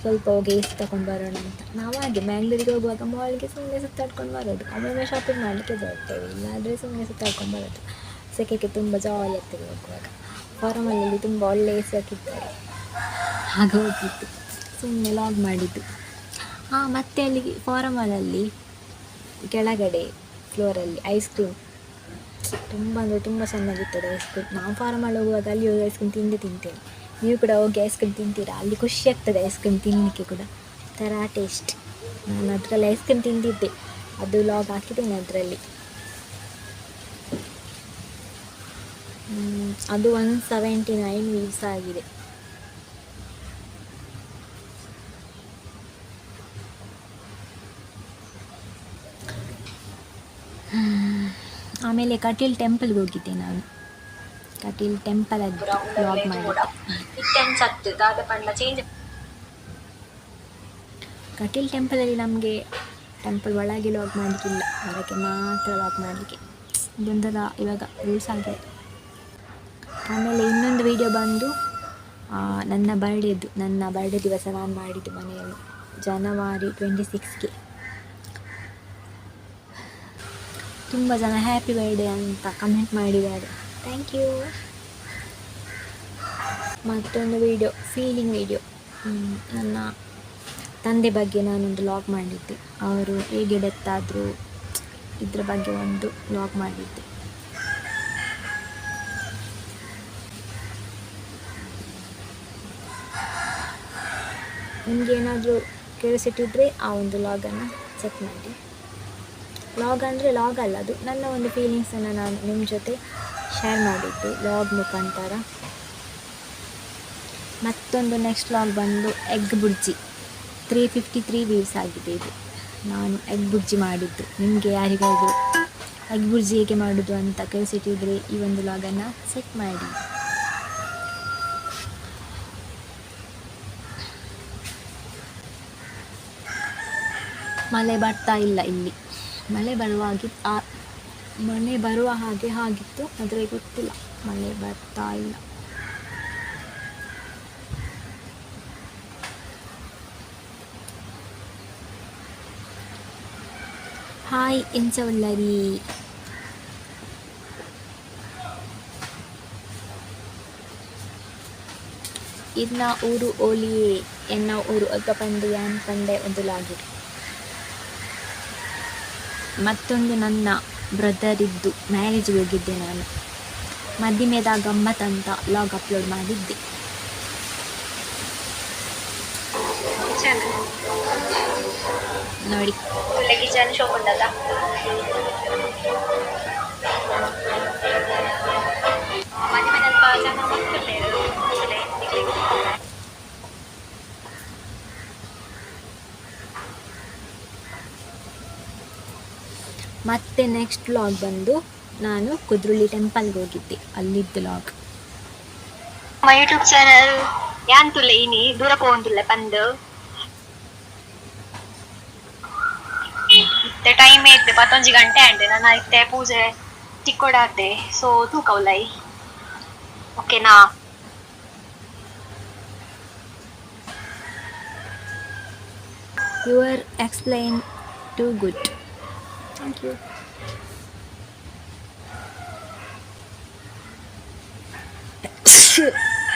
ಸ್ವಲ್ಪ ಹೋಗಿ AC ತಗೊಂಡು ಬರೋಣ ಅಂತ. ನಾವು ಹಾಗೆ ಬ್ಯಾಂಗ್ಳೂರಿಗೆ ಹೋಗುವಾಗ ಮಾಲ್ಗೆ ಸುಮ್ಮನೆ ಸುತ್ತಾಡ್ಕೊಂಡು ಬರೋದು, ಒಮ್ಮೊಮ್ಮೆ ಶಾಪಿಂಗ್ ಮಾಡಲಿಕ್ಕೆ ಹೋಗ್ತೇವೆ, ಇಲ್ಲಾಂದರೆ ಸುಮ್ಮನೆ ಸುತ್ತಾಡ್ಕೊಂಡು ಬರೋದು. ಸೆಕೆಗೆ ತುಂಬ ಜಾಲಿ ಆಗ್ತದೆ ಹೋಗುವಾಗ. ಫಾರಮಲ್ಲಿ ತುಂಬ ಒಳ್ಳೆ AC ಹಾಕಿದ್ದಾರೆ, ಆಗ ಹೋಗಿತ್ತು, ಸುಮ್ಮನೆ ಲಾಗ್ ಮಾಡಿದ್ದು. ಮತ್ತು ಅಲ್ಲಿ ಫಾರಮಲ್ಲಿ ಕೆಳಗಡೆ ಫ್ಲೋರಲ್ಲಿ ಐಸ್ ಕ್ರೀಮ್ ತುಂಬ ಅಂದರೆ ತುಂಬ ಚೆನ್ನಾಗಿರ್ತದೆ ಐಸ್ ಕ್ರೀಮ್. ನಾವು ಫಾರಮಲ್ಲಿ ಹೋಗುವಾಗ ಅಲ್ಲಿ ಹೋಗಿ ಐಸ್ ಕ್ರೀಮ್ ತಿಂತೇನೆ. ನೀವು ಕೂಡ ಹೋಗಿ ಐಸ್ ಕ್ರೀಮ್ ತಿಂತೀರಾ? ಅಲ್ಲಿ ಖುಷಿ ಆಗ್ತದೆ ಐಸ್ ಕ್ರೀಮ್ ತಿನ್ನಲಿಕ್ಕೆ ಕೂಡ, ಥರ ಟೇಸ್ಟ್. ನಾನು ಅದರಲ್ಲಿ ಐಸ್ ಕ್ರೀಮ್ ತಿಂದಿದ್ದೆ, ಅದು ಲಾಗ್ ಹಾಕಿದ್ದೇನೆ ಅದರಲ್ಲಿ. ಅದು 179 ವ್ಯೂಸ್ ಆಗಿದೆ. ಆಮೇಲೆ ಕಟೀಲ್ ಟೆಂಪಲ್ಗೆ ಹೋಗಿದ್ದೆ ನಾನು. ಕಟೀಲ್ ಟೆಂಪಲ್ ಅದು ಲಾಗ್ ಮಾಡಿದ್ದೆ. ಕಟೀಲ್ ಟೆಂಪಲಲ್ಲಿ ನಮಗೆ ಟೆಂಪಲ್ ಒಳಗೆ ಲಾಗ್ ಮಾಡಲಿಕ್ಕಿಲ್ಲ, ಹೊರಗೆ ಮಾತ್ರ ಲಾಗ್ ಮಾಡಲಿಕ್ಕೆ. ಇದೊಂಥರ ಇವಾಗ ರೂಲ್ಸ್ ಆಗಿದೆ. ಆಮೇಲೆ ಇನ್ನೊಂದು ವಿಡಿಯೋ ಬಂದು ನನ್ನ ಬರ್ಡೇ ದಿವಸ ನಾನು ಮಾಡಿದ್ದು ಮನೆಯಲ್ಲಿ, ಜನವರಿ 26ಗೆ. ತುಂಬ ಜನ ಹ್ಯಾಪಿ ಬರ್ಡೇ ಅಂತ ಕಮೆಂಟ್ ಮಾಡಿದ್ದಾರೆ, ಥ್ಯಾಂಕ್ ಯು. ಮತ್ತೊಂದು ವಿಡಿಯೋ ಫೀಲಿಂಗ್ ವಿಡಿಯೋ, ನನ್ನ ತಂದೆ ಬಗ್ಗೆ ನಾನೊಂದು ಲಾಗ್ ಮಾಡಿದ್ದೆ. ಅವರು ಹೇಗೆ ಡೆತ್ ಆದರು ಇದ್ರ ಬಗ್ಗೆ ಒಂದು ಲಾಗ್ ಮಾಡಿದ್ದೆ. ನಿಮಗೆ ಏನಾದರೂ ಕೇಳಿಸಿಟ್ಟಿದ್ರೆ ಆ ಒಂದು ಲಾಗನ್ನು ಚೆಕ್ ಮಾಡಿ. ಲಾಗ್ ಅಂದರೆ ಲಾಗ್ ಅಲ್ಲ, ಅದು ನನ್ನ ಒಂದು ಫೀಲಿಂಗ್ಸನ್ನು ನಾನು ನಿಮ್ಮ ಜೊತೆ ಶೇರ್ ಮಾಡಿದ್ದು ಲಾಗ್ ಮುಖಾಂತರ. ಮತ್ತೊಂದು ನೆಕ್ಸ್ಟ್ ಲಾಗ್ ಬಂದು ಎಗ್ ಬುರ್ಜಿ, 353 ವ್ಯೂಸ್ ಆಗಿದೆ ಇದು. ನಾನು ಎಗ್ ಬುರ್ಜಿ ಮಾಡಿದ್ದು. ನಿಮಗೆ ಯಾರಿಗಾದರೂ ಎಗ್ ಬುರ್ಜಿ ಹೇಗೆ ಮಾಡೋದು ಅಂತ ಕೇಳಿಸಿಟ್ಟಿದ್ರೆ ಈ ಒಂದು ಲಾಗನ್ನು ಚೆಕ್ ಮಾಡಿ. ಮಳೆ ಬರ್ತಾ ಇಲ್ಲ ಇಲ್ಲಿ, ಮಳೆ ಬರುವ ಹಾಗೆ ಆಗಿತ್ತು, ಆದರೆ ಗೊತ್ತಿಲ್ಲ, ಮಳೆ ಬರ್ತಾ ಇಲ್ಲ. ಹಾಯ್ ಎಂಚವಲ್ಲರಿ. ಇನ್ನ ಊರು ಓಲಿಯೇ ಎನ್ನ ಊರು ಒಗ್ಗ ಪಂಡೆ ಯಾನ್ ಪಂಡೆ ಒಂದು ಲಾಗಿದೆ. ಮತ್ತೊಂದು ನನ್ನ ಬ್ರದರಿದ್ದು ಮ್ಯಾರೇಜ್ಗೆ ಹೋಗಿದ್ದೆ ನಾನು. ಮದಿಮೆದ ಗಮ್ಮತ್ ಅಂತ ಲಾಗ್ ಅಪ್ಲೋಡ್ ಮಾಡಿದ್ದೆ. ನೋಡಿ ಕಿಚನ್ ಶೋಪ್ ಉಂಟದ ಮತ್ತೆ ನೆಕ್ಸ್ಟ್ ಲಾಗ್ ಬಂದು ನಾನು ಕುದ್ರುಳಿ ಟೆಂಪಲ್ಗೆ ಹೋಗಿದ್ದೆ, ಅಲ್ಲಿದ್ದು ಲಾಗ್. ನಮ್ಮ ಯೂಟ್ಯೂಬ್ ಚಾನಲ್ ಯಾಂತುಲೆ ಇನಿ ದೂರ ಪೋಂದುಲ್ಲೆ ಪಂದು ಇತ್ತೆ ಟೈಮ್ ಐತೆ 11 ಗಂಟೆ ಅಂಡೆ ನಾನು ಇತ್ತೆ ಪೂಜೆ ತಿಕ್ಕೊಡಾತೆ ಸೊ ತೂಕೌಲೈ ಓಕೆನಾ. You are explain too good, thank you.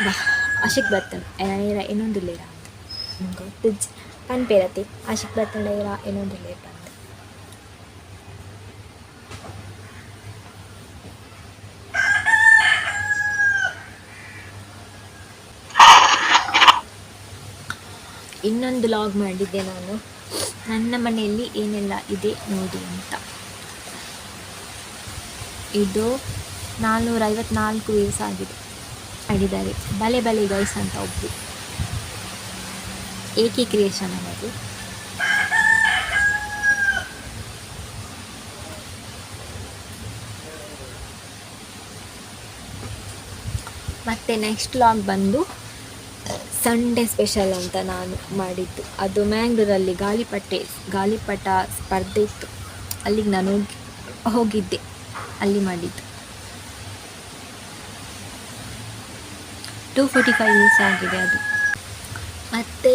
ಬಾ ಆಶಿಕ್ ಬರ್ತನ್ ಏನಾರ ಇನ್ನೊಂದು ಲೇರ ಗೊತ್ತು ಕನ್ಪೇರತಿ ಆಶಿಕ್ ಬರ್ತನ್ ಡೈರ ಇನ್ನೊಂದು ಲೇರ ಅಂತ. ಇನ್ನೊಂದು ಲಾಗ್ ಮಾಡಿದ್ದೆ ನಾನು, ನನ್ನ ಮನೆಯಲ್ಲಿ ಏನೆಲ್ಲ ಇದೆ ನೋಡಿ ಅಂತ. ಇದು 454 ವ್ಯೂಸ್ ಆಗಿದೆ. ಮಾಡಿದ್ದಾರೆ ಬಲೆ ಬಲೆ ಗೈಸ್ ಅಂತ ಒಬ್ಬರು, ಏಕೆ ಕ್ರಿಯೇಷನ್ ಅನ್ನೋದು. ಮತ್ತು ನೆಕ್ಸ್ಟ್ ಲಾಗ್ ಬಂದು ಸಂಡೇ ಸ್ಪೆಷಲ್ ಅಂತ ನಾನು ಮಾಡಿದ್ದು. ಅದು ಮ್ಯಾಂಗ್ಳೂರಲ್ಲಿ ಗಾಳಿಪಟ ಸ್ಪರ್ಧೆ ಇತ್ತು, ಅಲ್ಲಿಗೆ ನಾನು ಹೋಗಿದ್ದೆ, ಅಲ್ಲಿ ಮಾಡಿದ್ದು. 245 ವ್ಯೂಸ್ ಆಗಿದೆ ಅದು. ಮತ್ತು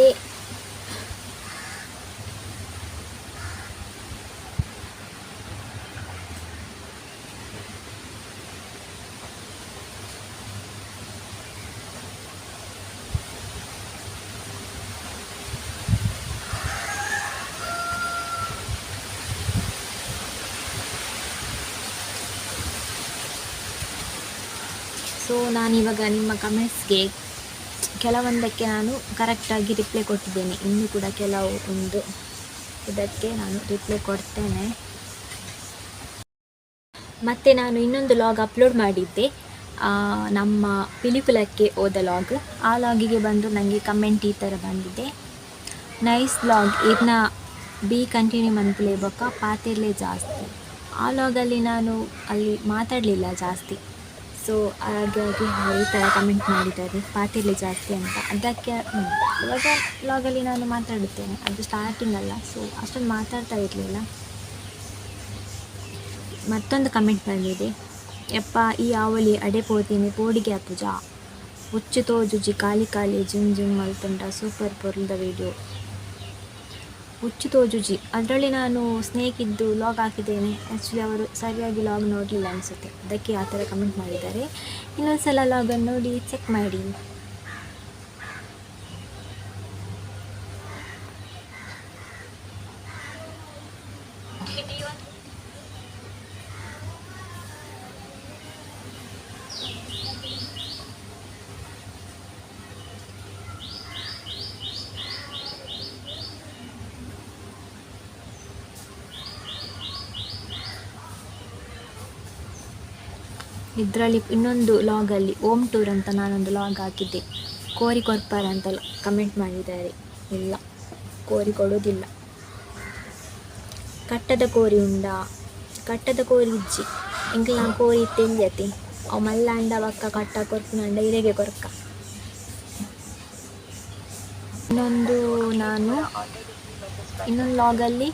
ಸೊ ನಾನಿವಾಗ ನಿಮ್ಮ ಕಮೆಂಟ್ಸ್ಗೆ ಕೆಲವೊಂದಕ್ಕೆ ನಾನು ಕರೆಕ್ಟಾಗಿ ರಿಪ್ಲೈ ಕೊಟ್ಟಿದ್ದೇನೆ, ಇನ್ನೂ ಕೂಡ ಕೆಲವು ಒಂದು ಇದಕ್ಕೆ ನಾನು ರಿಪ್ಲೈ ಕೊಡ್ತೇನೆ. ಮತ್ತು ನಾನು ಇನ್ನೊಂದು ಲಾಗ್ ಅಪ್ಲೋಡ್ ಮಾಡಿದ್ದೆ, ನಮ್ಮ ಪಿಲಿಕುಲಕ್ಕೆ ಹೋದ ಲಾಗ್. ಆ ಲಾಗಿಗೆ ಬಂದು ನನಗೆ ಕಮೆಂಟ್ ಈ ಥರ ಬಂದಿದೆ, ನೈಸ್ ಲಾಗ್ ಇದನ್ನ ಬಿ ಕಂಟಿನ್ಯೂ ಮಂತ್ಲೇ ಬೊಕ್ಕ ಪಾತಿರ್ಲೇ ಜಾಸ್ತಿ. ಆ ಲಾಗಲ್ಲಿ ನಾನು ಅಲ್ಲಿ ಮಾತಾಡಲಿಲ್ಲ ಜಾಸ್ತಿ, ಸೊ ಹಾಗಾಗಿ ಈ ಥರ ಕಮೆಂಟ್ ಮಾಡಿದ್ದಾರೆ ಪಾತಿರ್ಲಿ ಜಾಸ್ತಿ ಅಂತ. ಅದಕ್ಕೆ ಇವಾಗ ಲಾಗಲ್ಲಿ ನಾನು ಮಾತಾಡುತ್ತೇನೆ, ಅದು ಸ್ಟಾರ್ಟಿಂಗ್ ಅಲ್ಲ, ಸೊ ಅಷ್ಟೊಂದು ಮಾತಾಡ್ತಾ ಇರಲಿಲ್ಲ. ಮತ್ತೊಂದು ಕಮೆಂಟ್ ಬಂದಿದೆ, ಯಪ್ಪ ಈ ಆವಲಿ ಅಡೆ ಪೋತೀನಿ ಪೋಡಿಗೆ ಪೂಜ ಹುಚ್ಚು ತೋಜುಜಿ ಖಾಲಿ ಖಾಲಿ ಜಿಮ್ ಜಿಮ್ ಮಲ್ತುಂಡ ಸೂಪರ್ ಪೊರ್ಲ್ದ ವೀಡಿಯೋ. ಹುಚ್ಚು ತೋಜುಜಿ ಅದರಲ್ಲಿ ನಾನು ಸ್ನೇಕ್ ಇದ್ದು ಲಾಗ್ ಹಾಕಿದ್ದೇನೆ. ಆ್ಯಕ್ಚುಲಿ ಅವರು ಸರಿಯಾಗಿ ಲಾಗ್ ನೋಡಲಿಲ್ಲ ಅನಿಸುತ್ತೆ, ಅದಕ್ಕೆ ಆ ಥರ ಕಮೆಂಟ್ ಮಾಡಿದ್ದಾರೆ. ಇನ್ನೊಂದು ಸಲ ಲಾಗನ್ನು ನೋಡಿ ಚೆಕ್ ಮಾಡಿ. ಇದರಲ್ಲಿ ಇನ್ನೊಂದು ಲಾಗಲ್ಲಿ ಓಮ್ ಟೂರ್ ಅಂತ ನಾನೊಂದು ಲಾಗ್ ಹಾಕಿದ್ದೆ, ಕೋರಿ ಕೊರ್ಪಾರ ಅಂತ ಕಮೆಂಟ್ ಮಾಡಿದ್ದಾರೆ. ಇಲ್ಲ, ಕೋರಿ ಕೊಡೋದಿಲ್ಲ. ಕಟ್ಟದ ಕೋರಿ ಉಂಡ, ಕಟ್ಟದ ಕೋರಿ ಇಜ್ಜಿ ಎಂಕ್ಲ ಕೋರಿ ತೆಂಜತಿ ಅವು ಮಲ್ಲಾಂಡ ಬಕ್ಕ ಕಟ್ಟ ಕೊರ್ಪುನಂಡ ಇರೆಗೆ ಕೊರ್ಕ. ಇನ್ನೊಂದು ಲಾಗಲ್ಲಿ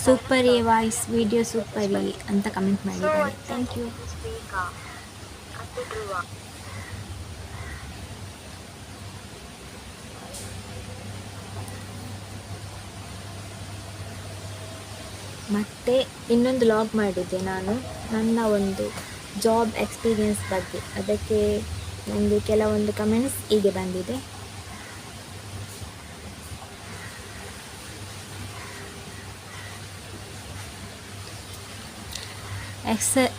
ಸೂಪರ್ ಎ ವಾಯ್ಸ್ ವಿಡಿಯೋ ಸೂಪರ್ ಎ ಅಂತ ಕಮೆಂಟ್ ಮಾಡಿದ್ದಾರೆ, ಥ್ಯಾಂಕ್ ಯು. ಮತ್ತು ಇನ್ನೊಂದು ಲಾಗ್ ಮಾಡಿದ್ದೆ ನಾನು ನನ್ನ ಒಂದು ಜಾಬ್ ಎಕ್ಸ್ಪೀರಿಯನ್ಸ್ ಬಗ್ಗೆ, ಅದಕ್ಕೆ ನನಗೆ ಕೆಲವೊಂದು ಕಮೆಂಟ್ಸ್ ಹೀಗೆ ಬಂದಿದೆ.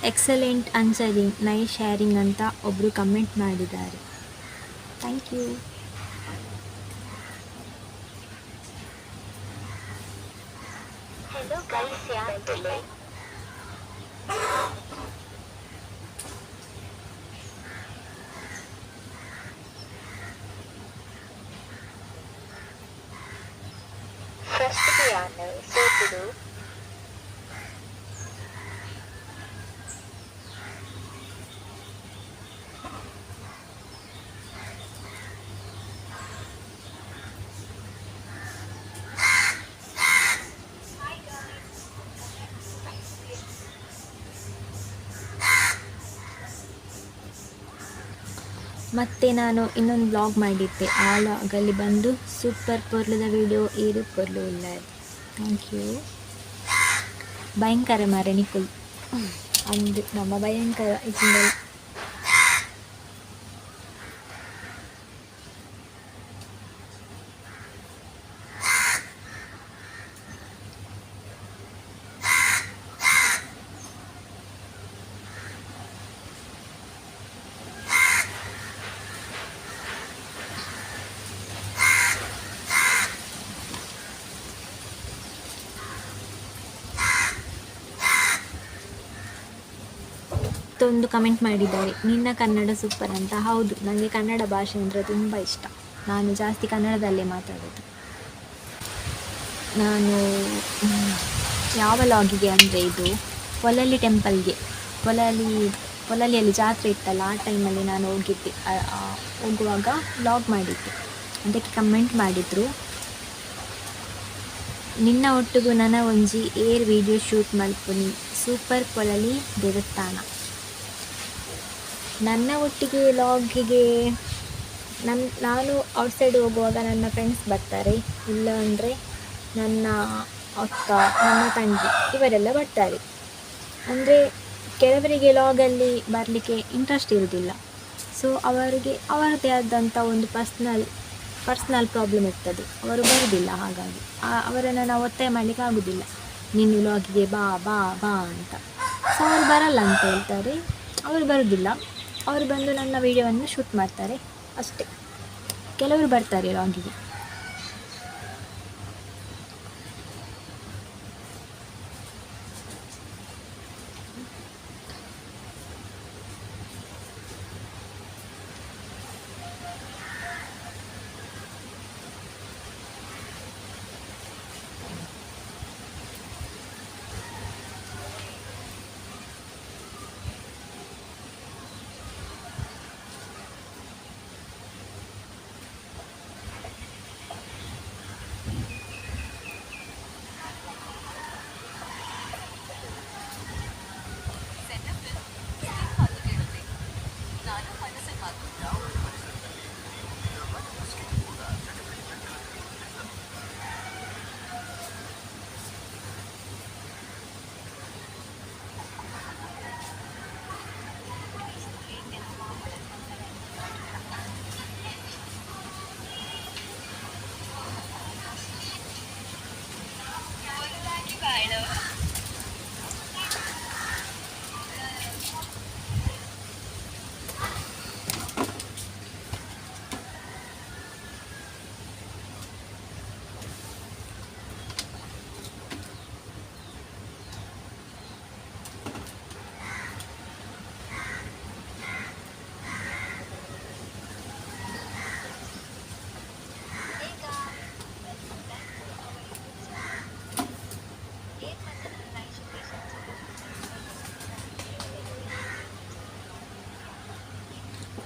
ಎಕ್ಸಲೆಂಟ್ ಆನ್ಸರಿಂಗ್, ನೈಸ್ ಶೇರಿಂಗ್ ಅಂತ ಒಬ್ಬರು ಕಮೆಂಟ್ ಮಾಡಿದ್ದಾರೆ. Thank you. Hello guys, ಯಾರ್ ತೊಲೆ? ಫಸ್ಟ್ ಯಾರು ಸೋತುದು? ಮತ್ತು ನಾನು ಇನ್ನೊಂದು ಬ್ಲಾಗ್ ಮಾಡಿದ್ದೆ, ಆ ವ್ಲಾಗಲ್ಲಿ ಬಂದು ಸೂಪರ್ ಪೊರ್ಲುದ ವೀಡಿಯೋ ಏರು ಪೊರ್ಲು ಇಲ್ಲ. Thank you. ಭಯಂಕರ ಮಾರೆ ನಿಖುಲ್ ಅಂದು ನಮ್ಮ ಭಯಂಕರ ಇದೆಲ್ಲ. ಒಂದು ಕಮೆಂಟ್ ಮಾಡಿದ್ದಾರೆ, ನಿನ್ನ ಕನ್ನಡ ಸೂಪರ್ ಅಂತ. ಹೌದು, ನನಗೆ ಕನ್ನಡ ಭಾಷೆ ಅಂದರೆ ತುಂಬ ಇಷ್ಟ. ನಾನು ಜಾಸ್ತಿ ಕನ್ನಡದಲ್ಲೇ ಮಾತಾಡೋದು. ನಾನು ಯಾವ ಲಾಗಿಗೆ ಅಂದರೆ ಇದು ಪೊಲಲಿ ಟೆಂಪಲ್ಗೆ, ಪೊಲಲಿಯಲ್ಲಿ ಜಾತ್ರೆ ಇತ್ತಲ್ಲ, ಆ ಟೈಮಲ್ಲಿ ನಾನು ಹೋಗಿದ್ದೆ. ಹೋಗುವಾಗ ವ್ಲಾಗ್ ಮಾಡಿದ್ದೆ, ಅದಕ್ಕೆ ಕಮೆಂಟ್ ಮಾಡಿದರು, ನಿನ್ನ ಒಟ್ಟಿಗೂ ನನ್ನ ಒಂಜಿ ಏರ್ ವಿಡಿಯೋ ಶೂಟ್ ಮಲ್ಪುನಿ, ಸೂಪರ್ ಪೊಲಲಿ ದೇವಸ್ಥಾನ. ನನ್ನ ಒಟ್ಟಿಗೆ ಲಾಗಿಗೆ ನಾನು ಔಟ್ಸೈಡ್ ಹೋಗುವಾಗ ನನ್ನ ಫ್ರೆಂಡ್ಸ್ ಬರ್ತಾರೆ, ಇಲ್ಲ ಅಂದರೆ ನನ್ನ ಅಕ್ಕ, ನನ್ನ ತಂಗಿ ಇವರೆಲ್ಲ ಬರ್ತಾರೆ. ಅಂದರೆ ಕೆಲವರಿಗೆ ಲಾಗಲ್ಲಿ ಬರಲಿಕ್ಕೆ ಇಂಟ್ರೆಸ್ಟ್ ಇರೋದಿಲ್ಲ. ಸೊ ಅವರಿಗೆ ಅವರದೇ ಆದಂಥ ಒಂದು ಪರ್ಸ್ನಲ್ ಪ್ರಾಬ್ಲಮ್ ಇರ್ತದೆ, ಅವರು ಬರೋದಿಲ್ಲ. ಹಾಗಾಗಿ ಅವರನ್ನು ನಾವು ಒತ್ತಾಯ ಮಾಡಲಿಕ್ಕೆ ಆಗೋದಿಲ್ಲ, ನೀನು ಲಾಗಿಗೆ ಬಾ ಬಾ ಬಾ ಅಂತ. ಸೊ ಅವರು ಬರಲ್ಲ ಅಂತ ಹೇಳ್ತಾರೆ, ಅವರು ಬರೋದಿಲ್ಲ. ಅವರು ಬಂದು ನನ್ನ ವೀಡಿಯೋವನ್ನು ಶೂಟ್ ಮಾಡ್ತಾರೆ ಅಷ್ಟೇ. ಕೆಲವರು ಬರ್ತಾರೆ ಲಾಗಿಗೆ.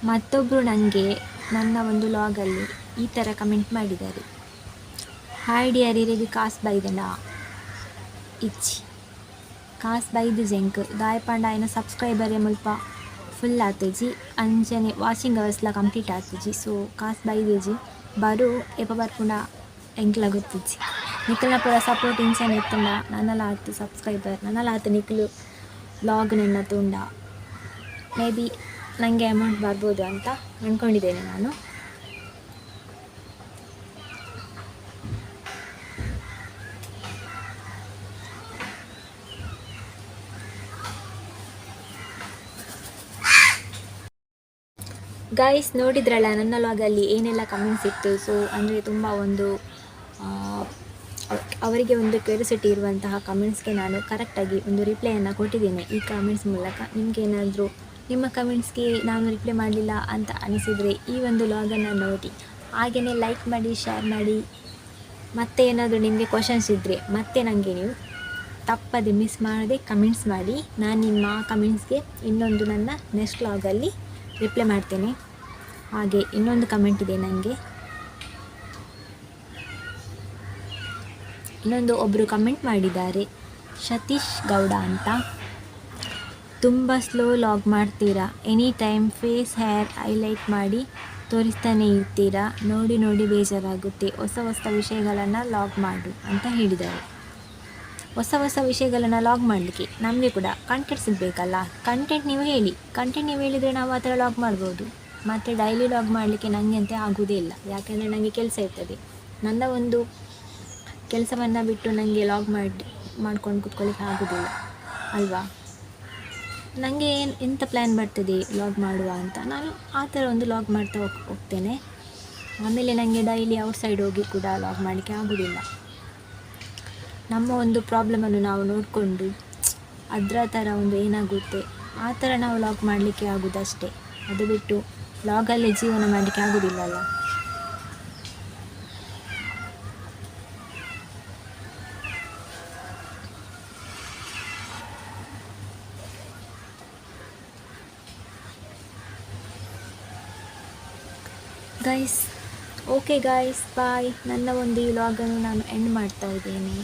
ಮತ್ತೊಬ್ಬರು ನನಗೆ ನನ್ನ ಒಂದು ಲಾಗಲ್ಲಿ ಈ ಥರ ಕಮೆಂಟ್ ಮಾಡಿದ್ದಾರೆ, ಹಾಯ್ ಡಿಯರ್ ಇರೆಗಿ ಕಾಸ್ ಬೈದೆಂಡ ಇಚ್ಚಿ ಕಾಸ್ ಬೈದು ಜೆಂಕ್ ದಾಯಪಂಡ ಆಯ್ನ ಸಬ್ಸ್ಕ್ರೈಬರೇ ಮುಲ್ಪ ಫುಲ್ ಆತಜಿ, ಅಂಚನೆ ವಾಚಿಂಗ್ ಅವರ್ಸ್ಲ ಕಂಪ್ಲೀಟ್ ಆತಜಿ. ಸೊ ಕಾಸ್ ಬೈದೇಜಿ ಬರು ಎಪ್ಪ ಬರ್ಪುಂಡ ಎಂಕ್ಲ ಗೊತ್ತಿಜ್ಜಿ. ನಿಖಲ್ನ ಪೂರ ಸಪೋರ್ಟ್ ಇಂಚನೆ ಇತ್ತುಂಡ ನನ್ನಲ್ಲ ಆತು ಸಬ್ಸ್ಕ್ರೈಬರ್, ನನ್ನಲ್ಲ ಆತು ನಿಖಲು ಲಾಗ್ ನೆನ್ನ ತುಂಡ. ಮೇ ಬಿ ನನಗೆ ಅಮೌಂಟ್ ಬರ್ಬೋದು ಅಂತ ಅಂದ್ಕೊಂಡಿದ್ದೇನೆ ನಾನು. ಗೈಸ್ ನೋಡಿದ್ರಲ್ಲ ನನ್ನ ಲಾಗಲ್ಲಿ ಏನೆಲ್ಲ ಕಮೆಂಟ್ಸ್ ಇತ್ತು. ಸೊ ಅಂದರೆ ತುಂಬ ಒಂದು ಆ, ಅವರಿಗೆ ಒಂದು ಕ್ಯೂರಿಯಾಸಿಟಿ ಇರುವಂತಹ ಕಮೆಂಟ್ಸ್ಗೆ ನಾನು ಕರೆಕ್ಟಾಗಿ ಒಂದು ರಿಪ್ಲೈಯನ್ನು ಕೊಟ್ಟಿದ್ದೇನೆ. ಈ ಕಮೆಂಟ್ಸ್ ಮೂಲಕ ನಿಮಗೇನಾದರೂ ನಿಮ್ಮ ಕಮೆಂಟ್ಸ್ಗೆ ನಾನು ರಿಪ್ಲೈ ಮಾಡಲಿಲ್ಲ ಅಂತ ಅನಿಸಿದರೆ ಈ ಒಂದು ಲಾಗನ್ನು ನೋಡಿ, ಹಾಗೆಯೇ ಲೈಕ್ ಮಾಡಿ, ಶೇರ್ ಮಾಡಿ. ಮತ್ತೆ ಏನಾದರೂ ನಿಮಗೆ ಕ್ವಶನ್ಸ್ ಇದ್ದರೆ ಮತ್ತೆ ನನಗೆ ನೀವು ತಪ್ಪದೆ ಮಿಸ್ ಮಾಡದೆ ಕಮೆಂಟ್ಸ್ ಮಾಡಿ. ನಾನು ನಿಮ್ಮ ಕಮೆಂಟ್ಸ್ಗೆ ಇನ್ನೊಂದು ನನ್ನ ನೆಕ್ಸ್ಟ್ ಲಾಗಲ್ಲಿ ರಿಪ್ಲೈ ಮಾಡ್ತೇನೆ. ಹಾಗೆ ಇನ್ನೊಂದು ಕಮೆಂಟ್ ಇದೆ ನನಗೆ, ಇನ್ನೊಂದು ಒಬ್ಬರು ಕಮೆಂಟ್ ಮಾಡಿದ್ದಾರೆ, ಸತೀಶ್ ಗೌಡ ಅಂತ. ತುಂಬ ಸ್ಲೋ ಲಾಗ್ ಮಾಡ್ತೀರಾ, any time face hair highlight ಮಾಡಿ ತೋರಿಸ್ತಾನೆ ಇರ್ತೀರಾ, ನೋಡಿ ನೋಡಿ ಬೇಜಾರಾಗುತ್ತೆ, ಹೊಸ ಹೊಸ ವಿಷಯಗಳನ್ನು ಲಾಗ್ ಮಾಡು ಅಂತ ಹೇಳಿದ್ದಾರೆ. ಹೊಸ ಹೊಸ ವಿಷಯಗಳನ್ನು ಲಾಗ್ ಮಾಡಲಿಕ್ಕೆ ನಮಗೆ ಕೂಡ ಕಂಟೆಂಟ್ ಸಿಗಬೇಕಲ್ಲ. ಕಂಟೆಂಟ್ ನೀವು ಹೇಳಿ, ಕಂಟೆಂಟ್ ನೀವು ಹೇಳಿದರೆ ನಾವು ಆ ಥರ ಲಾಗ್ ಮಾಡ್ಬೋದು. ಮತ್ತು ಡೈಲಿ ಲಾಗ್ ಮಾಡಲಿಕ್ಕೆ ನನಗೆ ಅಂತ ಆಗೋದೇ ಇಲ್ಲ, ಯಾಕೆಂದರೆ ನನಗೆ ಕೆಲಸ ಇರ್ತದೆ. ನನ್ನ ಒಂದು ಕೆಲಸವನ್ನು ಬಿಟ್ಟು ನನಗೆ ಲಾಗ್ ಮಾಡ್ಕೊಂಡು ಕೂತ್ಕೊಳ್ಳಿಕ್ಕೆ ಆಗೋದಿಲ್ಲ ಅಲ್ವಾ. ನನಗೆ ಎಂಥ ಪ್ಲ್ಯಾನ್ ಬರ್ತದೆ ಲಾಗ್ ಮಾಡುವ ಅಂತ, ನಾನು ಆ ಥರ ಒಂದು ಲಾಗ್ ಮಾಡ್ತಾ ಹೋಗ್ತೇನೆ. ಆಮೇಲೆ ನನಗೆ ಡೈಲಿ ಔಟ್ಸೈಡ್ ಹೋಗಿ ಕೂಡ ಲಾಗ್ ಮಾಡಲಿಕ್ಕೆ ಆಗೋದಿಲ್ಲ. ನಮ್ಮ ಒಂದು ಪ್ರಾಬ್ಲಮನ್ನು ನಾವು ನೋಡಿಕೊಂಡು ಅದರ ಥರ ಒಂದು ಏನಾಗುತ್ತೆ ಆ ಥರ ನಾವು ಲಾಗ್ ಮಾಡಲಿಕ್ಕೆ ಆಗೋದಷ್ಟೇ. ಅದು ಬಿಟ್ಟು ಲಾಗಲ್ಲೇ ಜೀವನ ಮಾಡಲಿಕ್ಕೆ ಆಗೋದಿಲ್ಲಲ್ಲ. ಗೈಸ್, ಓಕೆ ಗೈಸ್, ಬಾಯ್. ನನ್ನ ಒಂದು ಈ ವ್ಲಾಗನ್ನು ನಾನು ಎಂಡ್ ಮಾಡ್ತಾ ಇದ್ದೇನೆ.